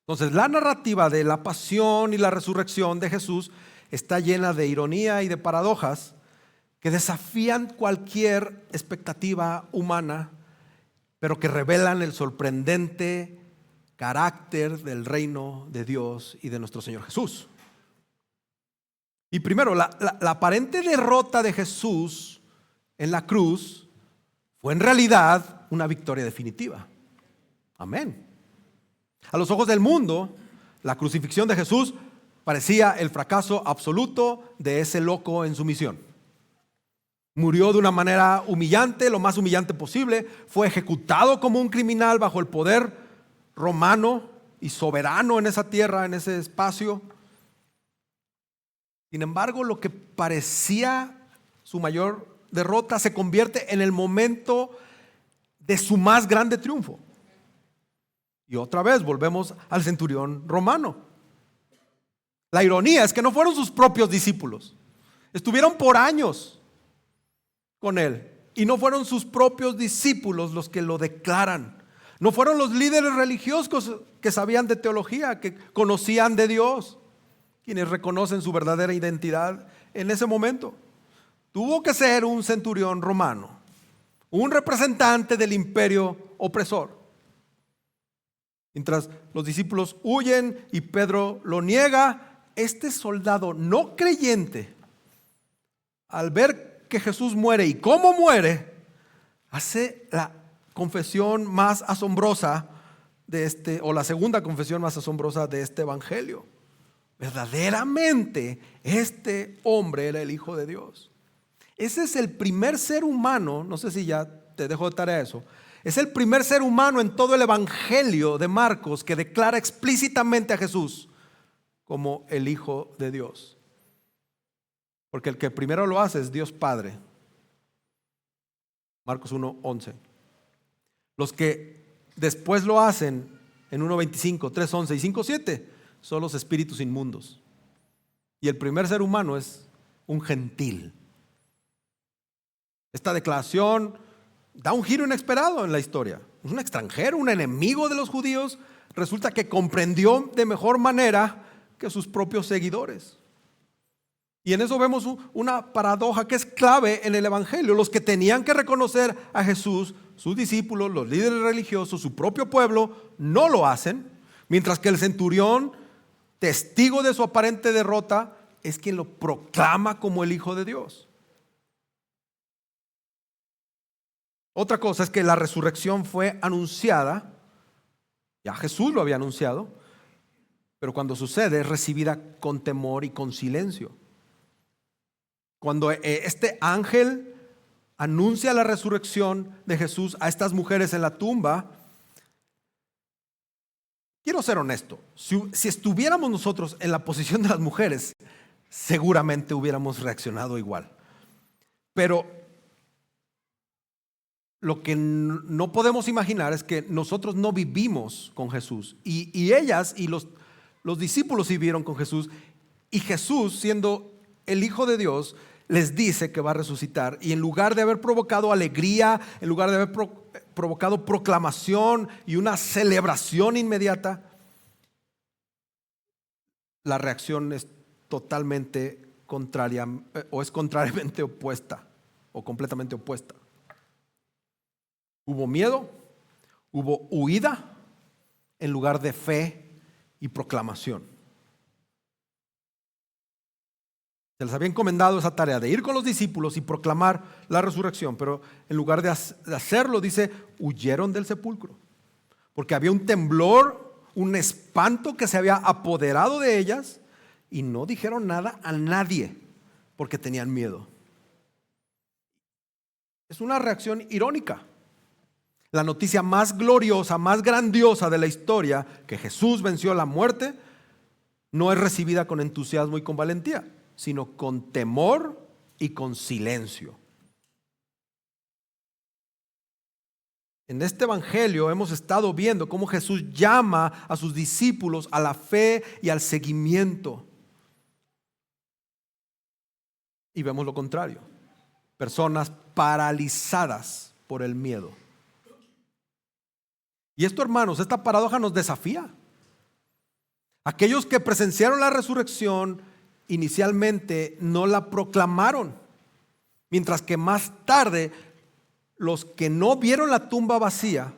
Entonces, la narrativa de la pasión y la resurrección de Jesús está llena de ironía y de paradojas que desafían cualquier expectativa humana, pero que revelan el sorprendente carácter del reino de Dios y de nuestro Señor Jesús. Y primero, la aparente derrota de Jesús en la cruz fue en realidad una victoria definitiva. Amén. A los ojos del mundo, la crucifixión de Jesús parecía el fracaso absoluto de ese loco en su misión. Murió de una manera humillante, lo más humillante posible. Fue ejecutado como un criminal bajo el poder romano y soberano en esa tierra, en ese espacio. Sin embargo, lo que parecía su mayor derrota se convierte en el momento de su más grande triunfo. Y otra vez volvemos al centurión romano. La ironía es que no fueron sus propios discípulos. Estuvieron por años con él y no fueron sus propios discípulos los que lo declaran. No fueron los líderes religiosos que sabían de teología, que conocían de Dios, quienes reconocen su verdadera identidad en ese momento. Tuvo que ser un centurión romano, un representante del imperio opresor. Mientras los discípulos huyen y Pedro lo niega, este soldado no creyente, al ver que Jesús muere y cómo muere, hace la confesión más asombrosa de o la segunda confesión más asombrosa de este evangelio. Verdaderamente este hombre era el Hijo de Dios. Ese es el primer ser humano, no sé si ya te dejo de tarea eso, es el primer ser humano en todo el evangelio de Marcos que declara explícitamente a Jesús como el Hijo de Dios. Porque el que primero lo hace es Dios Padre. Marcos 1:11. Los que después lo hacen en 1:25, 3:11 y 5:7 son los espíritus inmundos. Y el primer ser humano es un gentil. Esta declaración da un giro inesperado en la historia. Es un extranjero, un enemigo de los judíos. Resulta que comprendió de mejor manera que sus propios seguidores. Y en eso vemos una paradoja que es clave en el evangelio. Los que tenían que reconocer a Jesús, sus discípulos, los líderes religiosos, su propio pueblo, no lo hacen, mientras que el centurión, testigo de su aparente derrota, es quien lo proclama como el Hijo de Dios. Otra cosa es que la resurrección fue anunciada, ya Jesús lo había anunciado, pero cuando sucede es recibida con temor y con silencio. Cuando este ángel anuncia la resurrección de Jesús a estas mujeres en la tumba, quiero ser honesto, si estuviéramos nosotros en la posición de las mujeres, seguramente hubiéramos reaccionado igual. Pero lo que no podemos imaginar es que nosotros no vivimos con Jesús y ellas y los discípulos vivieron con Jesús Y Jesús, siendo el Hijo de Dios, les dice que va a resucitar. Y en lugar de haber provocado alegría, en lugar de haber provocado proclamación y una celebración inmediata, la reacción es totalmente contraria, o es contrariamente opuesta, o completamente opuesta. Hubo miedo, hubo huida en lugar de fe y proclamación. Se les había encomendado esa tarea de ir con los discípulos y proclamar la resurrección, pero en lugar de hacerlo, dice, huyeron del sepulcro, porque había un temblor, un espanto que se había apoderado de ellas, y no dijeron nada a nadie porque tenían miedo. Es una reacción irónica. La noticia más gloriosa, más grandiosa de la historia, que Jesús venció la muerte, no es recibida con entusiasmo y con valentía, sino con temor y con silencio. En este evangelio hemos estado viendo cómo Jesús llama a sus discípulos a la fe y al seguimiento. Y vemos lo contrario, personas paralizadas por el miedo. Y esto, hermanos, esta paradoja nos desafía. Aquellos que presenciaron la resurrección inicialmente no la proclamaron, mientras que más tarde los que no vieron la tumba vacía,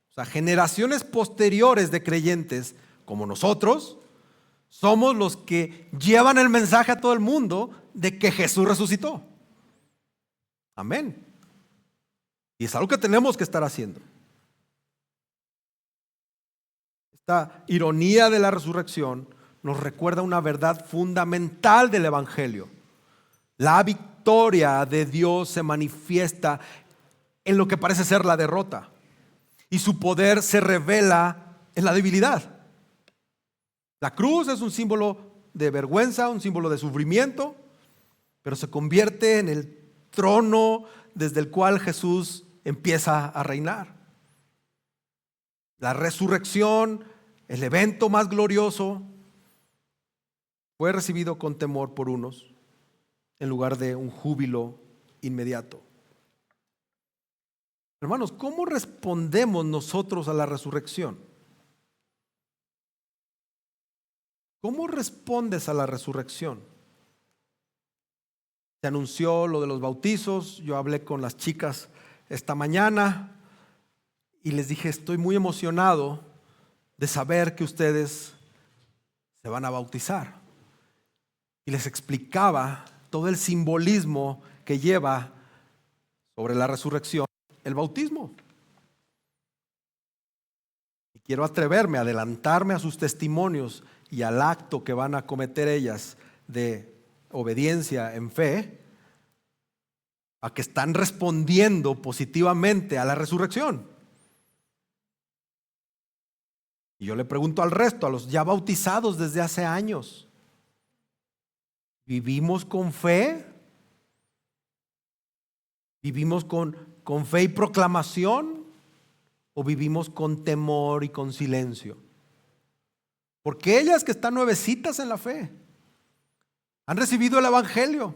o sea, generaciones posteriores de creyentes como nosotros, somos los que llevan el mensaje a todo el mundo de que Jesús resucitó. Amén. Y es algo que tenemos que estar haciendo. Esta ironía de la resurrección nos recuerda una verdad fundamental del evangelio. La victoria de Dios se manifiesta en lo que parece ser la derrota, y su poder se revela en la debilidad. La cruz es un símbolo de vergüenza, un símbolo de sufrimiento, pero se convierte en el trono desde el cual Jesús empieza a reinar. La resurrección, el evento más glorioso, fue recibido con temor por unos en lugar de un júbilo inmediato. Hermanos, ¿cómo respondemos nosotros a la resurrección? ¿Cómo respondes a la resurrección? Se anunció lo de los bautizos. Yo hablé con las chicas esta mañana y les dije, estoy muy emocionado de saber que ustedes se van a bautizar. Y les explicaba todo el simbolismo que lleva sobre la resurrección el bautismo. Y quiero atreverme a adelantarme a sus testimonios y al acto que van a cometer ellas de obediencia en fe, a que están respondiendo positivamente a la resurrección. Y yo le pregunto al resto, a los ya bautizados desde hace años, ¿vivimos con fe? ¿Vivimos con fe y proclamación? ¿O vivimos con temor y con silencio? Porque ellas que están nuevecitas en la fe han recibido el evangelio.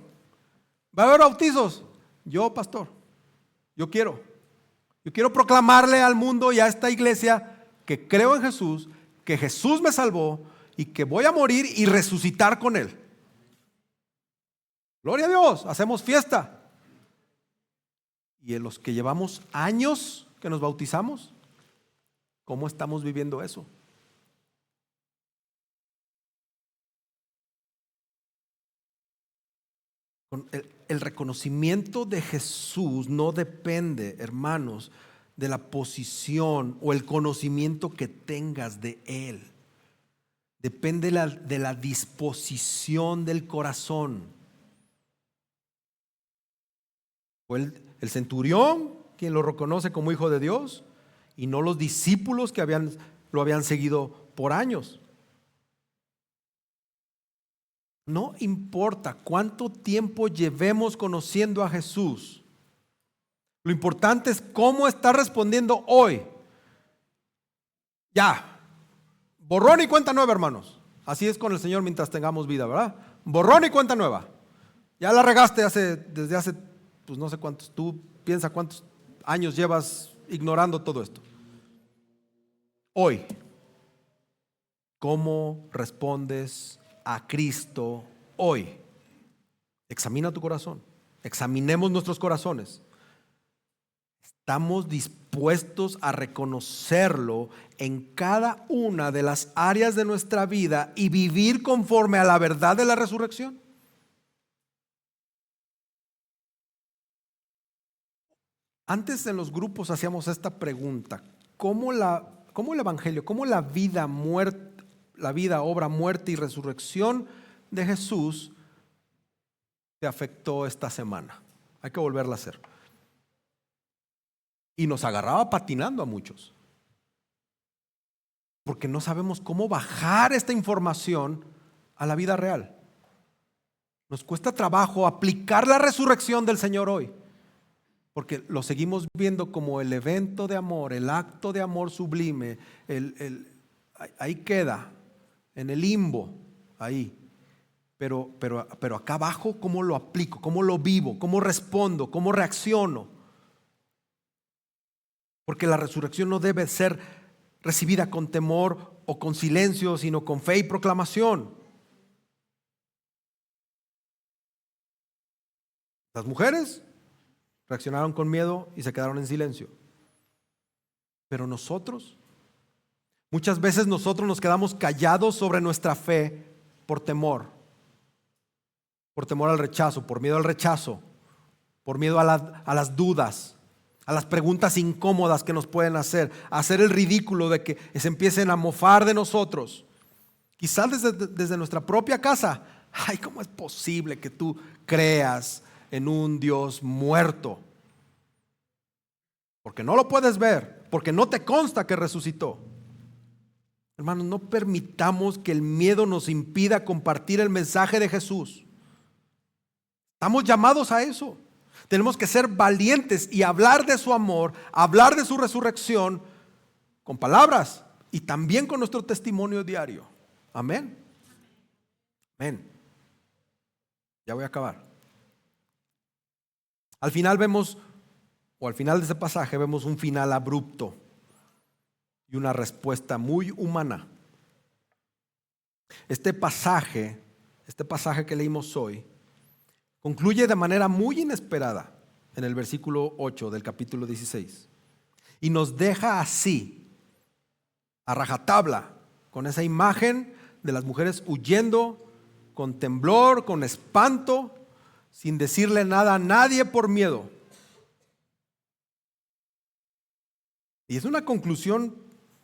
¿Va a haber bautizos? Yo, pastor, yo quiero proclamarle al mundo y a esta iglesia que creo en Jesús, que Jesús me salvó y que voy a morir y resucitar con Él. Gloria a Dios, hacemos fiesta. Y en los que llevamos años que nos bautizamos, ¿cómo estamos viviendo eso? El reconocimiento de Jesús no depende, hermanos, de la posición o el conocimiento que tengas de Él. Depende de la disposición del corazón. Fue el centurión quien lo reconoce como hijo de Dios y no los discípulos que lo habían seguido por años. No importa cuánto tiempo llevemos conociendo a Jesús, lo importante es cómo está respondiendo hoy. Ya, borrón y cuenta nueva, hermanos. Así es con el Señor mientras tengamos vida, ¿verdad? Borrón y cuenta nueva. Ya la regaste desde hace, pues no sé cuántos, tú piensa cuántos años llevas ignorando todo esto. Hoy, ¿cómo respondes a Cristo hoy? Examina tu corazón. Examinemos nuestros corazones. ¿Estamos dispuestos a reconocerlo en cada una de las áreas de nuestra vida y vivir conforme a la verdad de la resurrección? Antes en los grupos hacíamos esta pregunta: ¿cómo el Evangelio, cómo la vida, obra, muerte y resurrección de Jesús te afectó esta semana? Hay que volverla a hacer. Y nos agarraba patinando a muchos, porque no sabemos cómo bajar esta información a la vida real. Nos cuesta trabajo aplicar la resurrección del Señor hoy, porque lo seguimos viendo como el evento de amor, el acto de amor sublime. Ahí queda, en el limbo, ahí. Pero acá abajo, ¿cómo lo aplico? ¿Cómo lo vivo? ¿Cómo respondo? ¿Cómo reacciono? Porque la resurrección no debe ser recibida con temor o con silencio, sino con fe y proclamación. Las mujeres reaccionaron con miedo y se quedaron en silencio. Pero nosotros, muchas veces nosotros nos quedamos callados sobre nuestra fe por temor al rechazo, por miedo al rechazo, por miedo a las dudas, a las preguntas incómodas que nos pueden hacer, a hacer el ridículo de que se empiecen a mofar de nosotros. Quizás desde nuestra propia casa. Ay, ¿cómo es posible que tú creas en un Dios muerto? Porque no lo puedes ver, porque no te consta que resucitó. Hermanos, no permitamos que el miedo nos impida compartir el mensaje de Jesús. Estamos llamados a eso. Tenemos que ser valientes y hablar de su amor, hablar de su resurrección con palabras y también con nuestro testimonio diario. Amén. Amén. Ya voy a acabar. Al final de ese pasaje vemos un final abrupto y una respuesta muy humana. Este pasaje que leímos hoy concluye de manera muy inesperada en el versículo 8 del capítulo 16 y nos deja así, a rajatabla, con esa imagen de las mujeres huyendo con temblor, con espanto, sin decirle nada a nadie por miedo. Y es una conclusión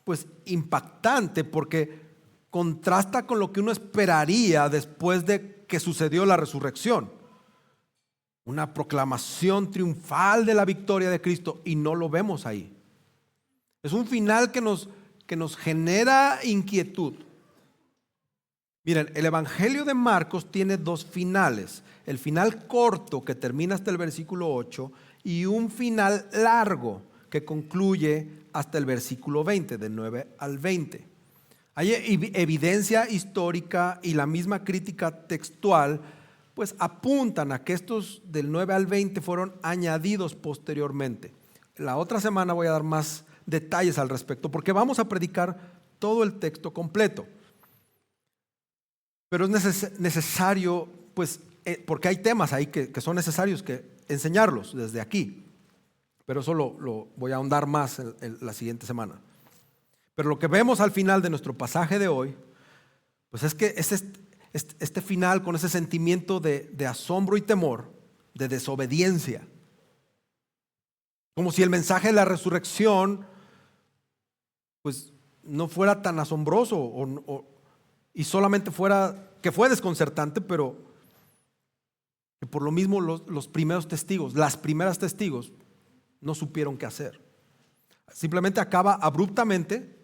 pues impactante, porque contrasta con lo que uno esperaría después de que sucedió la resurrección. Una proclamación triunfal de la victoria de Cristo, y no lo vemos ahí. Es un final que nos genera inquietud. Miren, el Evangelio de Marcos tiene dos finales: el final corto que termina hasta el versículo 8 y un final largo que concluye hasta el versículo 20, del 9 al 20. Hay evidencia histórica y la misma crítica textual pues apuntan a que estos del 9 al 20 fueron añadidos posteriormente. La otra semana voy a dar más detalles al respecto, porque vamos a predicar todo el texto completo. Pero es necesario, pues, porque hay temas ahí que son necesarios que enseñarlos desde aquí. Pero eso lo voy a ahondar más en la siguiente semana. Pero lo que vemos al final de nuestro pasaje de hoy, pues es que este final con ese sentimiento de asombro y temor, de desobediencia, como si el mensaje de la resurrección pues no fuera tan asombroso y solamente que fue desconcertante, pero que por lo mismo los primeros testigos, las primeras testigos no supieron qué hacer. Simplemente acaba abruptamente,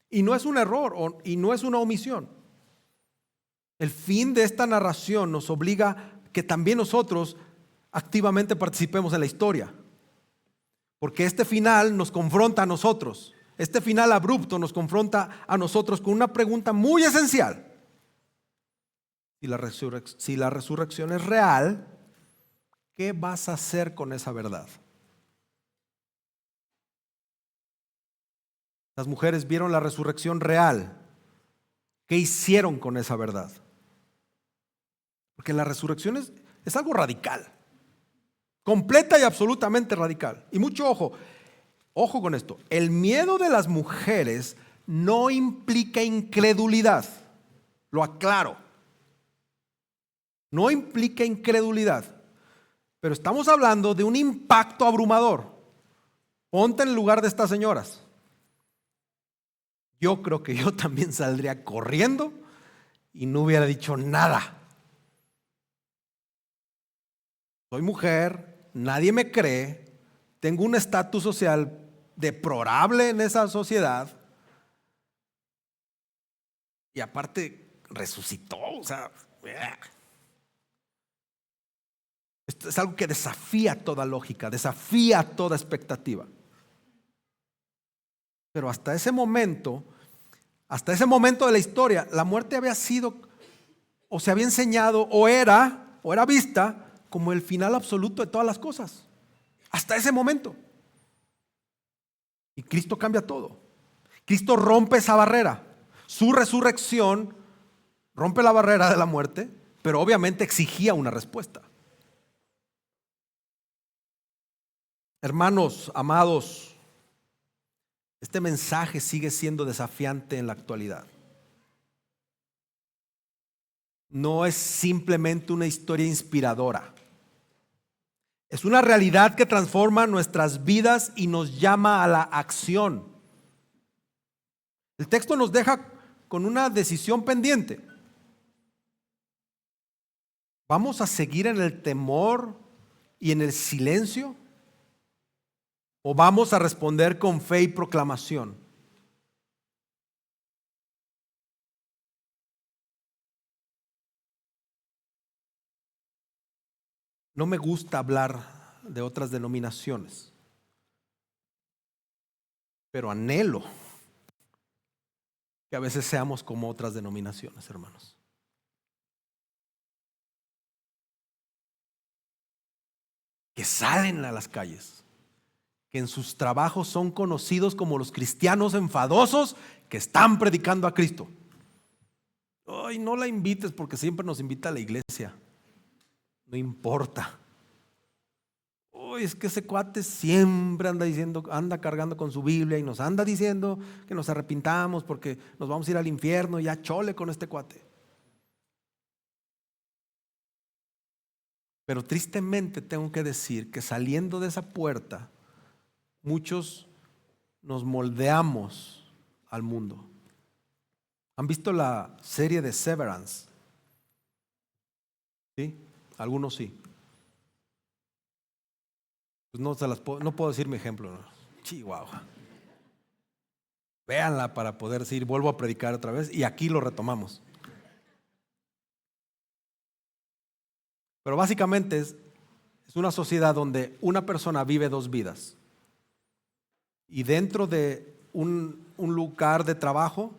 y no es un error y no es una omisión. El fin de esta narración nos obliga que también nosotros activamente participemos en la historia, porque este final nos confronta a nosotros. Este final abrupto nos confronta a nosotros con una pregunta muy esencial: Si la resurrección es real, ¿qué vas a hacer con esa verdad? Las mujeres vieron la resurrección real. ¿Qué hicieron con esa verdad? Porque la resurrección es algo radical, completa y absolutamente radical. Y mucho ojo con esto. El miedo de las mujeres no implica incredulidad. Lo aclaro. No implica incredulidad. Pero estamos hablando de un impacto abrumador. Ponte en el lugar de estas señoras. Yo creo que yo también saldría corriendo y no hubiera dicho nada. Soy mujer, nadie me cree, tengo un estatus social deplorable en esa sociedad y aparte resucitó, o sea, esto es algo que desafía toda lógica, desafía toda expectativa. Pero hasta ese momento de la historia, la muerte había sido, o se había enseñado, o era vista como el final absoluto de todas las cosas. Hasta ese momento. Y Cristo cambia todo. Cristo rompe esa barrera. Su resurrección rompe la barrera de la muerte, pero obviamente exigía una respuesta. Hermanos, amados, este mensaje sigue siendo desafiante en la actualidad. No es simplemente una historia inspiradora. Es una realidad que transforma nuestras vidas y nos llama a la acción. El texto nos deja con una decisión pendiente. ¿Vamos a seguir en el temor y en el silencio? ¿O vamos a responder con fe y proclamación? No me gusta hablar de otras denominaciones, pero anhelo que a veces seamos como otras denominaciones, hermanos. Que salen a las calles, que en sus trabajos son conocidos como los cristianos enfadosos que están predicando a Cristo. Ay, no la invites porque siempre nos invita a la iglesia. No importa. Uy, es que ese cuate siempre anda cargando con su Biblia y nos anda diciendo que nos arrepintamos porque nos vamos a ir al infierno. Ya chole con este cuate. Pero tristemente tengo que decir que saliendo de esa puerta, muchos nos moldeamos al mundo. ¿Han visto la serie de Severance? ¿Sí? Algunos sí. Pues no puedo decir mi ejemplo, ¿no? Chihuahua. Véanla para poder decir, vuelvo a predicar otra vez y aquí lo retomamos. Pero básicamente es una sociedad donde una persona vive dos vidas. Y dentro de un lugar de trabajo,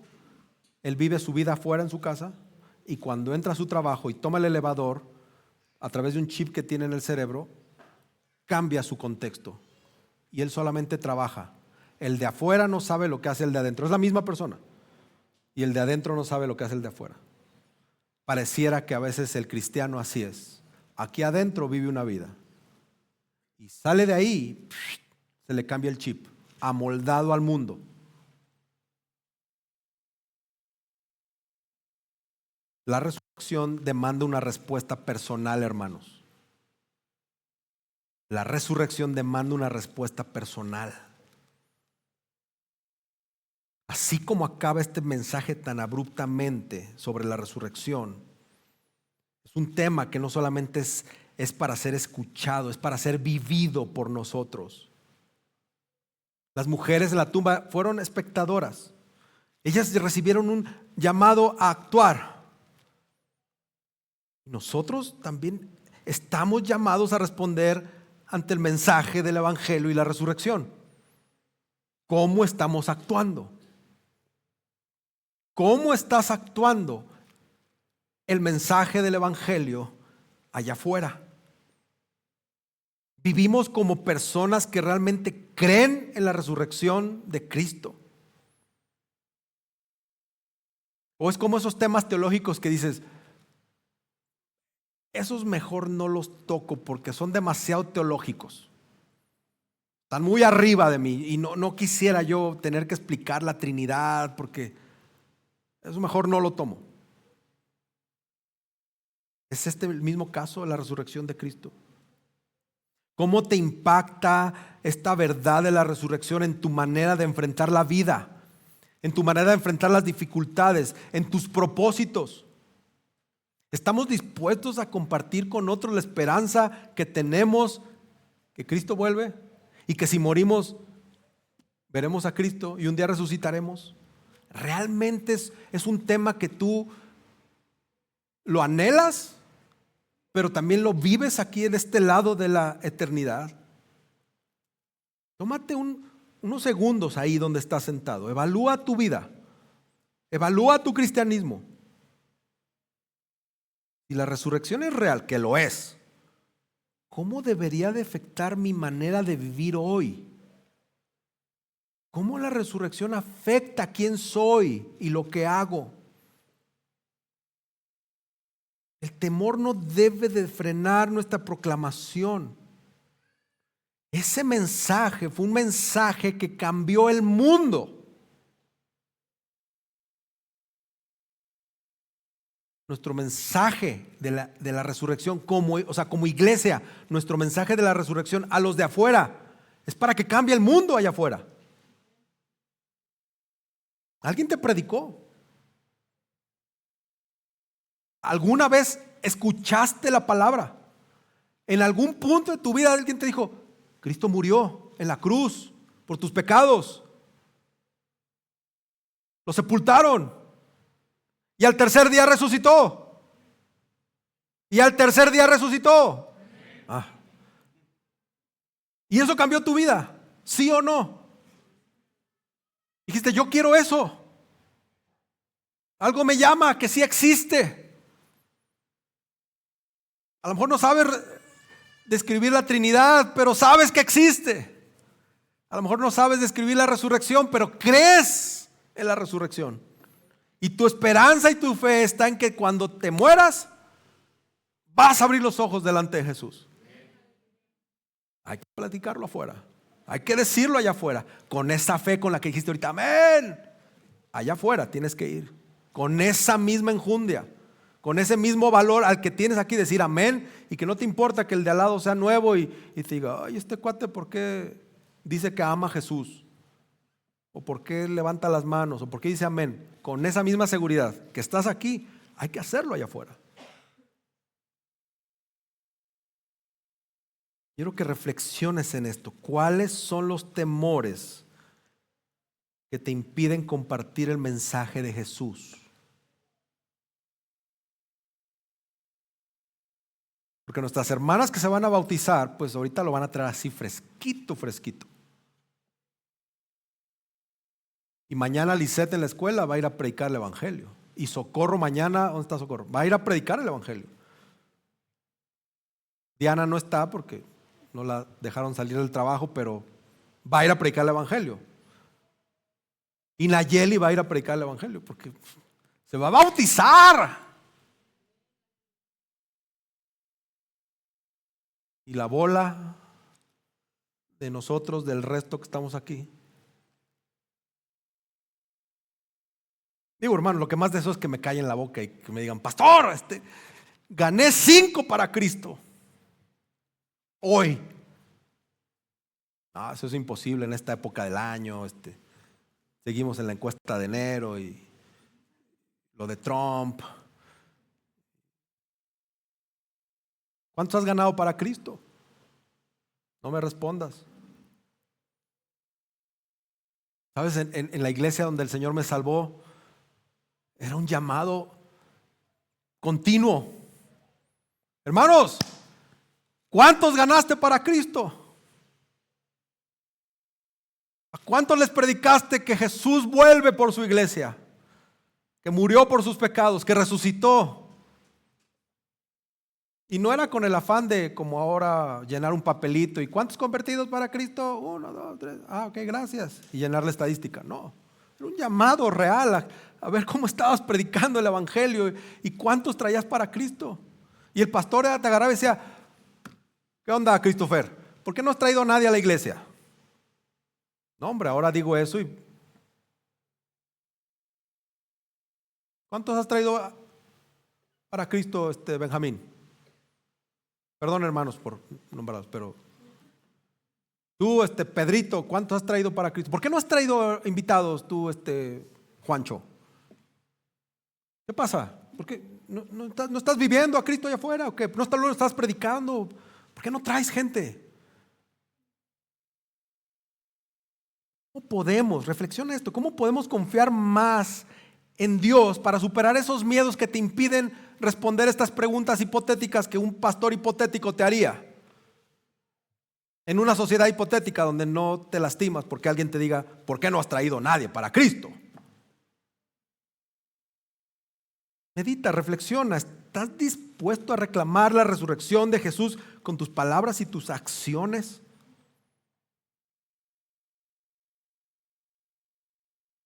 él vive su vida afuera en su casa y cuando entra a su trabajo y toma el elevador, a través de un chip que tiene en el cerebro, cambia su contexto y él solamente trabaja. El de afuera no sabe lo que hace el de adentro, es la misma persona y el de adentro no sabe lo que hace el de afuera. Pareciera que a veces el cristiano así es. Aquí adentro vive una vida y sale de ahí, se le cambia el chip, amoldado al mundo. La resurrección demanda una respuesta personal, hermanos. La resurrección demanda una respuesta personal. Así como acaba este mensaje tan abruptamente sobre la resurrección, es un tema que no solamente es para ser escuchado, es para ser vivido por nosotros. Las mujeres en la tumba fueron espectadoras. Ellas recibieron un llamado a actuar. Nosotros también estamos llamados a responder ante el mensaje del evangelio y la resurrección. ¿Cómo estamos actuando? ¿Cómo estás actuando el mensaje del evangelio allá afuera. Vivimos como personas que realmente creen en la resurrección de Cristo. O es como esos temas teológicos que dices, esos mejor no los toco porque son demasiado teológicos. Están muy arriba de mí y no quisiera yo tener que explicar la Trinidad porque eso mejor no lo tomo. ¿Es este el mismo caso de la resurrección de Cristo? ¿Cómo te impacta esta verdad de la resurrección en tu manera de enfrentar la vida, en tu manera de enfrentar las dificultades, en tus propósitos? ¿Estamos dispuestos a compartir con otros la esperanza que tenemos, que Cristo vuelve y que si morimos veremos a Cristo y un día resucitaremos? ¿Realmente es un tema que tú lo anhelas, pero también lo vives aquí en este lado de la eternidad? Tómate unos segundos ahí donde estás sentado. Evalúa tu vida. Evalúa tu cristianismo. Si la resurrección es real, que lo es, ¿cómo debería de afectar mi manera de vivir hoy? ¿Cómo la resurrección afecta a quién soy y lo que hago? El temor no debe de frenar nuestra proclamación. Ese mensaje fue un mensaje que cambió el mundo. Nuestro mensaje de la resurrección como iglesia, nuestro mensaje de la resurrección a los de afuera es para que cambie el mundo allá afuera. ¿Alguien te predicó? ¿Alguna vez escuchaste la palabra? ¿En algún punto de tu vida alguien te dijo, Cristo murió en la cruz por tus pecados? Lo sepultaron y al tercer día resucitó. Y al tercer día resucitó. ¿Y eso cambió tu vida? ¿Sí o no? Dijiste, yo quiero eso. Algo me llama que sí existe. A lo mejor no sabes describir la Trinidad, pero sabes que existe. A lo mejor no sabes describir la resurrección, pero crees en la resurrección. Y tu esperanza y tu fe está en que cuando te mueras, vas a abrir los ojos delante de Jesús. Hay que platicarlo afuera. Hay que decirlo allá afuera. Con esa fe con la que dijiste ahorita, amén. Allá afuera tienes que ir. Con esa misma enjundia. Con ese mismo valor al que tienes aquí, decir amén. Y que no te importa que el de al lado sea nuevo y te diga, ay, este cuate, ¿por qué dice que ama a Jesús? ¿O por qué levanta las manos? ¿O por qué dice amén? Con esa misma seguridad que estás aquí, hay que hacerlo allá afuera. Quiero que reflexiones en esto. ¿Cuáles son los temores que te impiden compartir el mensaje de Jesús? Porque nuestras hermanas que se van a bautizar, pues ahorita lo van a traer así fresquito, fresquito. Y mañana Lisette en la escuela va a ir a predicar el evangelio. Y Socorro mañana, ¿dónde está Socorro? Va a ir a predicar el evangelio. Diana no está porque no la dejaron salir del trabajo, pero va a ir a predicar el evangelio. Y Nayeli va a ir a predicar el evangelio porque se va a bautizar. Y la bola de nosotros, del resto que estamos aquí. Digo, hermano, lo que más deseo es que me callen la boca y que me digan, pastor, gané 5 para Cristo hoy. Eso es imposible en esta época del año. Seguimos en la encuesta de enero y lo de Trump. ¿Cuántos has ganado para Cristo? No me respondas. ¿Sabes? En la iglesia donde el Señor me salvó, era un llamado continuo. Hermanos, ¿cuántos ganaste para Cristo? ¿A cuántos les predicaste que Jesús vuelve por su iglesia? Que murió por sus pecados, que resucitó. Y no era con el afán de, como ahora, llenar un papelito. ¿Y cuántos convertidos para Cristo? 1, 2, 3. Ok, gracias. Y llenar la estadística. No, era un llamado real a ver cómo estabas predicando el evangelio y cuántos traías para Cristo. Y el pastor te agarraba y decía: ¿qué onda, Christopher? ¿Por qué no has traído a nadie a la iglesia? No, hombre, ahora digo eso y ¿cuántos has traído para Cristo, Benjamín? Perdón, hermanos, por nombrarlos, pero tú, Pedrito, ¿cuántos has traído para Cristo? ¿Por qué no has traído invitados tú, Juancho? ¿Qué pasa? ¿Por qué no estás viviendo a Cristo allá afuera? ¿O qué? ¿No estás predicando? ¿Por qué no traes gente? ¿Cómo podemos, reflexiona esto, cómo podemos confiar más en Dios para superar esos miedos que te impiden responder estas preguntas hipotéticas que un pastor hipotético te haría? En una sociedad hipotética donde no te lastimas porque alguien te diga: ¿por qué no has traído a nadie para Cristo? Medita, reflexiona. ¿Estás dispuesto a reclamar la resurrección de Jesús con tus palabras y tus acciones?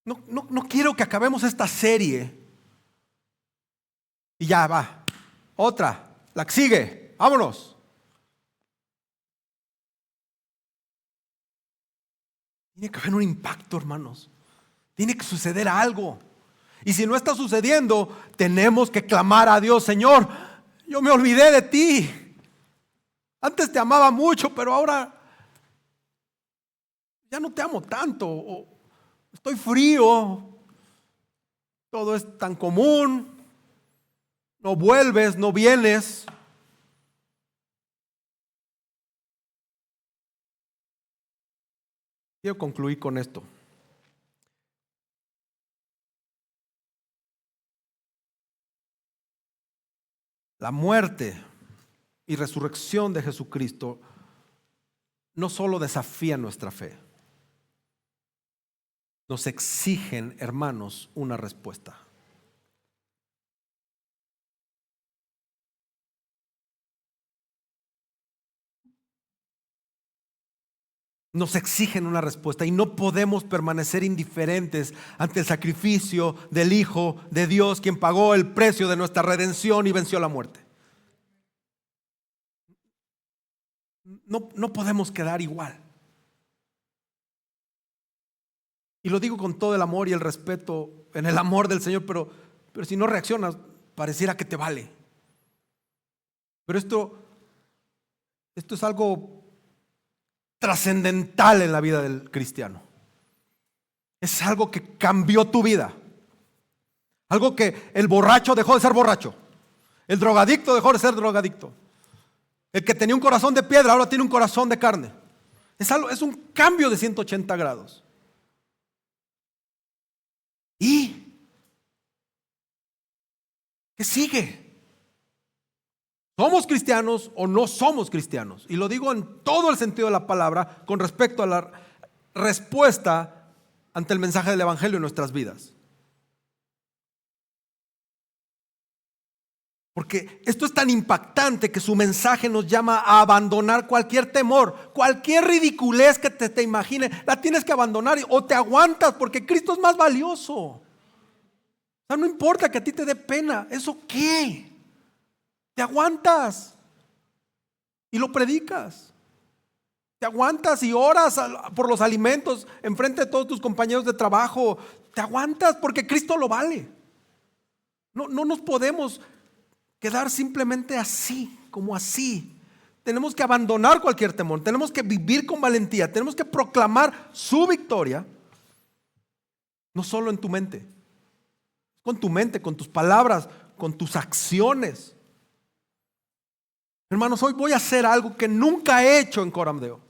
No quiero que acabemos esta serie y ya va, otra, la que sigue, vámonos. Tiene que haber un impacto, hermanos. Tiene que suceder algo. Y si no está sucediendo, tenemos que clamar a Dios: Señor, yo me olvidé de ti. Antes te amaba mucho, pero ahora ya no te amo tanto. O estoy frío. Todo es tan común. No vuelves, no vienes. Quiero concluir con esto. La muerte y resurrección de Jesucristo no solo desafían nuestra fe, nos exigen, hermanos, una respuesta. Nos exigen una respuesta y no podemos permanecer indiferentes ante el sacrificio del Hijo de Dios, quien pagó el precio de nuestra redención y venció la muerte. No podemos quedar igual. Y lo digo con todo el amor y el respeto, en el amor del Señor, pero si no reaccionas, pareciera que te vale. Pero esto es algo trascendental en la vida del cristiano. Es algo que cambió tu vida. Algo que el borracho dejó de ser borracho. El drogadicto dejó de ser drogadicto. El que tenía un corazón de piedra ahora tiene un corazón de carne. Es un cambio de 180 grados. ¿Y qué sigue? ¿Somos cristianos o no somos cristianos? Y lo digo en todo el sentido de la palabra con respecto a la respuesta ante el mensaje del evangelio en nuestras vidas. Porque esto es tan impactante que su mensaje nos llama a abandonar cualquier temor, cualquier ridiculez que te imagine, la tienes que abandonar o te aguantas porque Cristo es más valioso. O sea, no importa que a ti te dé pena, ¿eso qué? Te aguantas y lo predicas. Te aguantas y oras por los alimentos enfrente de todos tus compañeros de trabajo. Te aguantas porque Cristo lo vale. No nos podemos quedar simplemente así, como así. Tenemos que abandonar cualquier temor. Tenemos que vivir con valentía. Tenemos que proclamar su victoria. No solo en tu mente. Con tu mente, con tus palabras, con tus acciones. Hermanos, hoy voy a hacer algo que nunca he hecho en Coramdeo.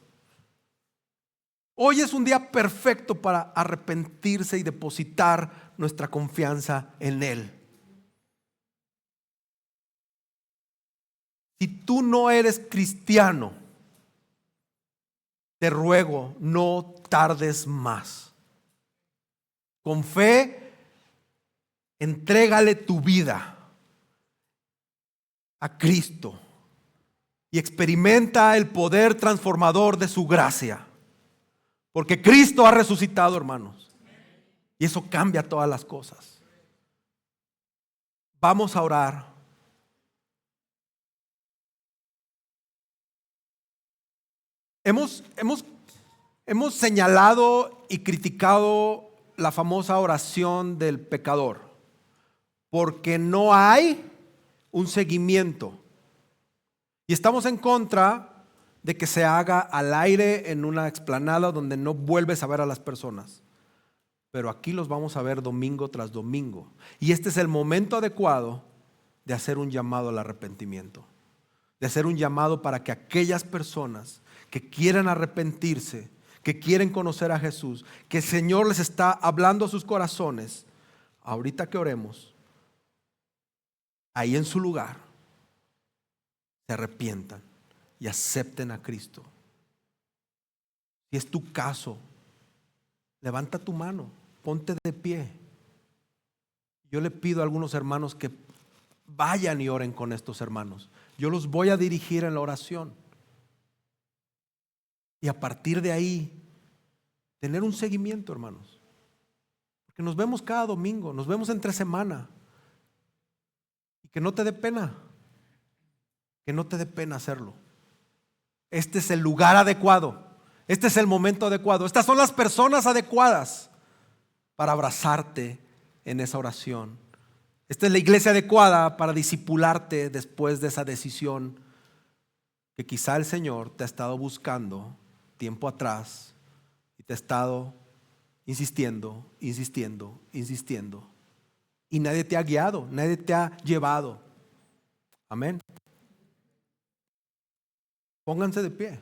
Hoy es un día perfecto para arrepentirse y depositar nuestra confianza en Él. Si tú no eres cristiano, te ruego, no tardes más. Con fe, entrégale tu vida a Cristo y experimenta el poder transformador de su gracia. Porque Cristo ha resucitado, hermanos. Y eso cambia todas las cosas. Vamos a orar. Hemos señalado y criticado la famosa oración del pecador, porque no hay un seguimiento. Y estamos en contra de que se haga al aire en una explanada donde no vuelves a ver a las personas. Pero aquí los vamos a ver domingo tras domingo. Y este es el momento adecuado de hacer un llamado al arrepentimiento. De hacer un llamado para que aquellas personas que quieran arrepentirse, que quieren conocer a Jesús, que el Señor les está hablando a sus corazones, ahorita que oremos, ahí en su lugar, se arrepientan y acepten a Cristo. Si es tu caso, levanta tu mano, ponte de pie. Yo le pido a algunos hermanos que vayan y oren con estos hermanos. Yo los voy a dirigir en la oración. Y a partir de ahí, tener un seguimiento, hermanos. Porque nos vemos cada domingo, nos vemos entre semana. Y que no te dé pena. Que no te dé pena hacerlo. Este es el lugar adecuado. Este es el momento adecuado. Estas son las personas adecuadas para abrazarte en esa oración. Esta es la iglesia adecuada para discipularte después de esa decisión que quizá el Señor te ha estado buscando tiempo atrás y te ha estado insistiendo y nadie te ha guiado, nadie te ha llevado. Amén. Pónganse de pie.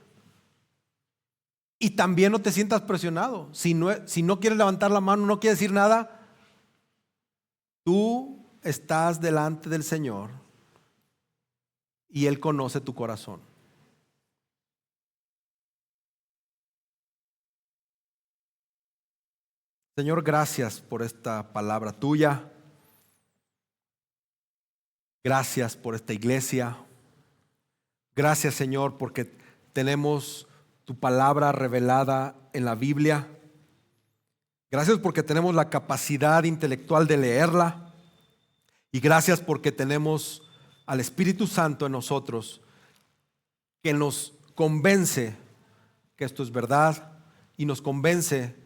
Y también no te sientas presionado. Si no quieres levantar la mano, no quieres decir nada, tú estás delante del Señor y Él conoce tu corazón. Señor, gracias por esta palabra tuya. Gracias por esta iglesia. Gracias, Señor, porque tenemos tu palabra revelada en la Biblia. Gracias porque tenemos la capacidad intelectual de leerla. Y gracias porque tenemos al Espíritu Santo en nosotros que nos convence que esto es verdad y nos convence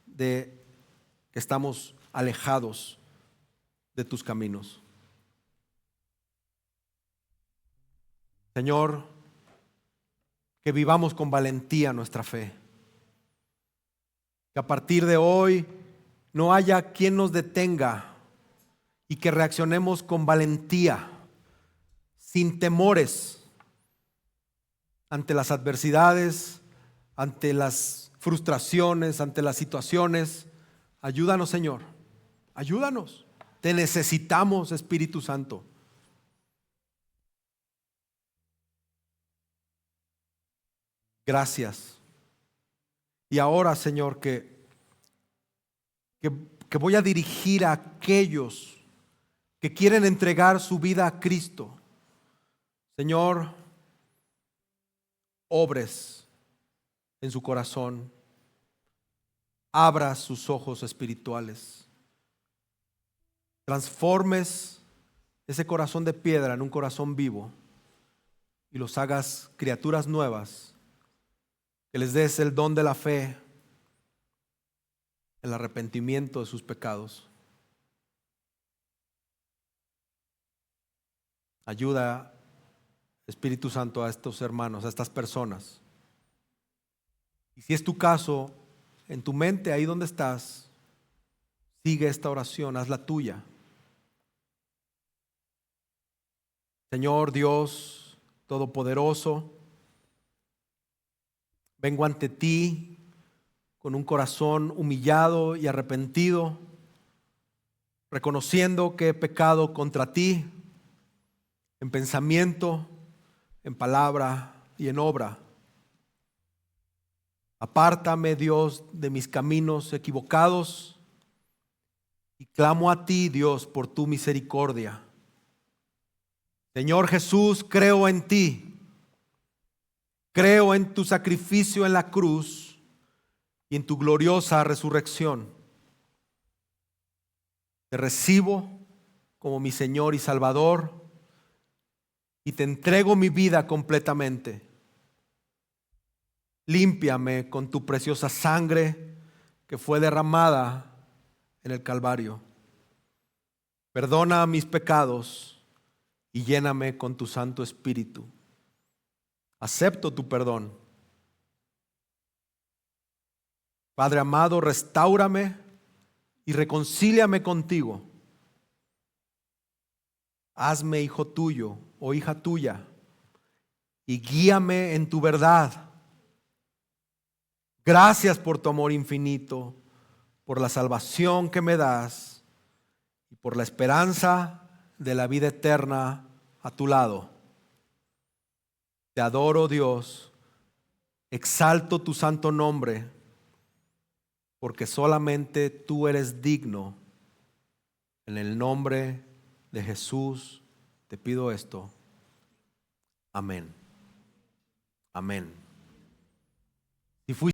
de que estamos alejados de tus caminos. Señor, que vivamos con valentía nuestra fe. Que a partir de hoy no haya quien nos detenga y que reaccionemos con valentía, sin temores, ante las adversidades, ante las frustraciones, ante las situaciones. Ayúdanos, Señor, ayúdanos. Te necesitamos, Espíritu Santo. Gracias. Y ahora, Señor, que voy a dirigir a aquellos que quieren entregar su vida a Cristo. Señor, obres en su corazón. Abra sus ojos espirituales. Transformes ese corazón de piedra en un corazón vivo y los hagas criaturas nuevas. Que les des el don de la fe, el arrepentimiento de sus pecados. Ayuda, Espíritu Santo, a estos hermanos, a estas personas. Y si es tu caso, en tu mente, ahí donde estás, sigue esta oración, haz la tuya. Señor Dios Todopoderoso, vengo ante ti con un corazón humillado y arrepentido, reconociendo que he pecado contra ti en pensamiento, en palabra y en obra. Apártame, Dios, de mis caminos equivocados y clamo a ti, Dios, por tu misericordia. Señor Jesús, creo en ti Creo en tu sacrificio en la cruz y en tu gloriosa resurrección. Te recibo como mi Señor y Salvador y te entrego mi vida completamente. Límpiame con tu preciosa sangre que fue derramada en el Calvario. Perdona mis pecados y lléname con tu Santo Espíritu. Acepto tu perdón. Padre amado, restáurame y reconcíliame contigo. Hazme hijo tuyo o hija tuya y guíame en tu verdad. Gracias por tu amor infinito, por la salvación que me das y por la esperanza de la vida eterna a tu lado. Te adoro, Dios, exalto tu santo nombre, porque solamente tú eres digno. En el nombre de Jesús te pido esto. Amén. Amén. Si fuiste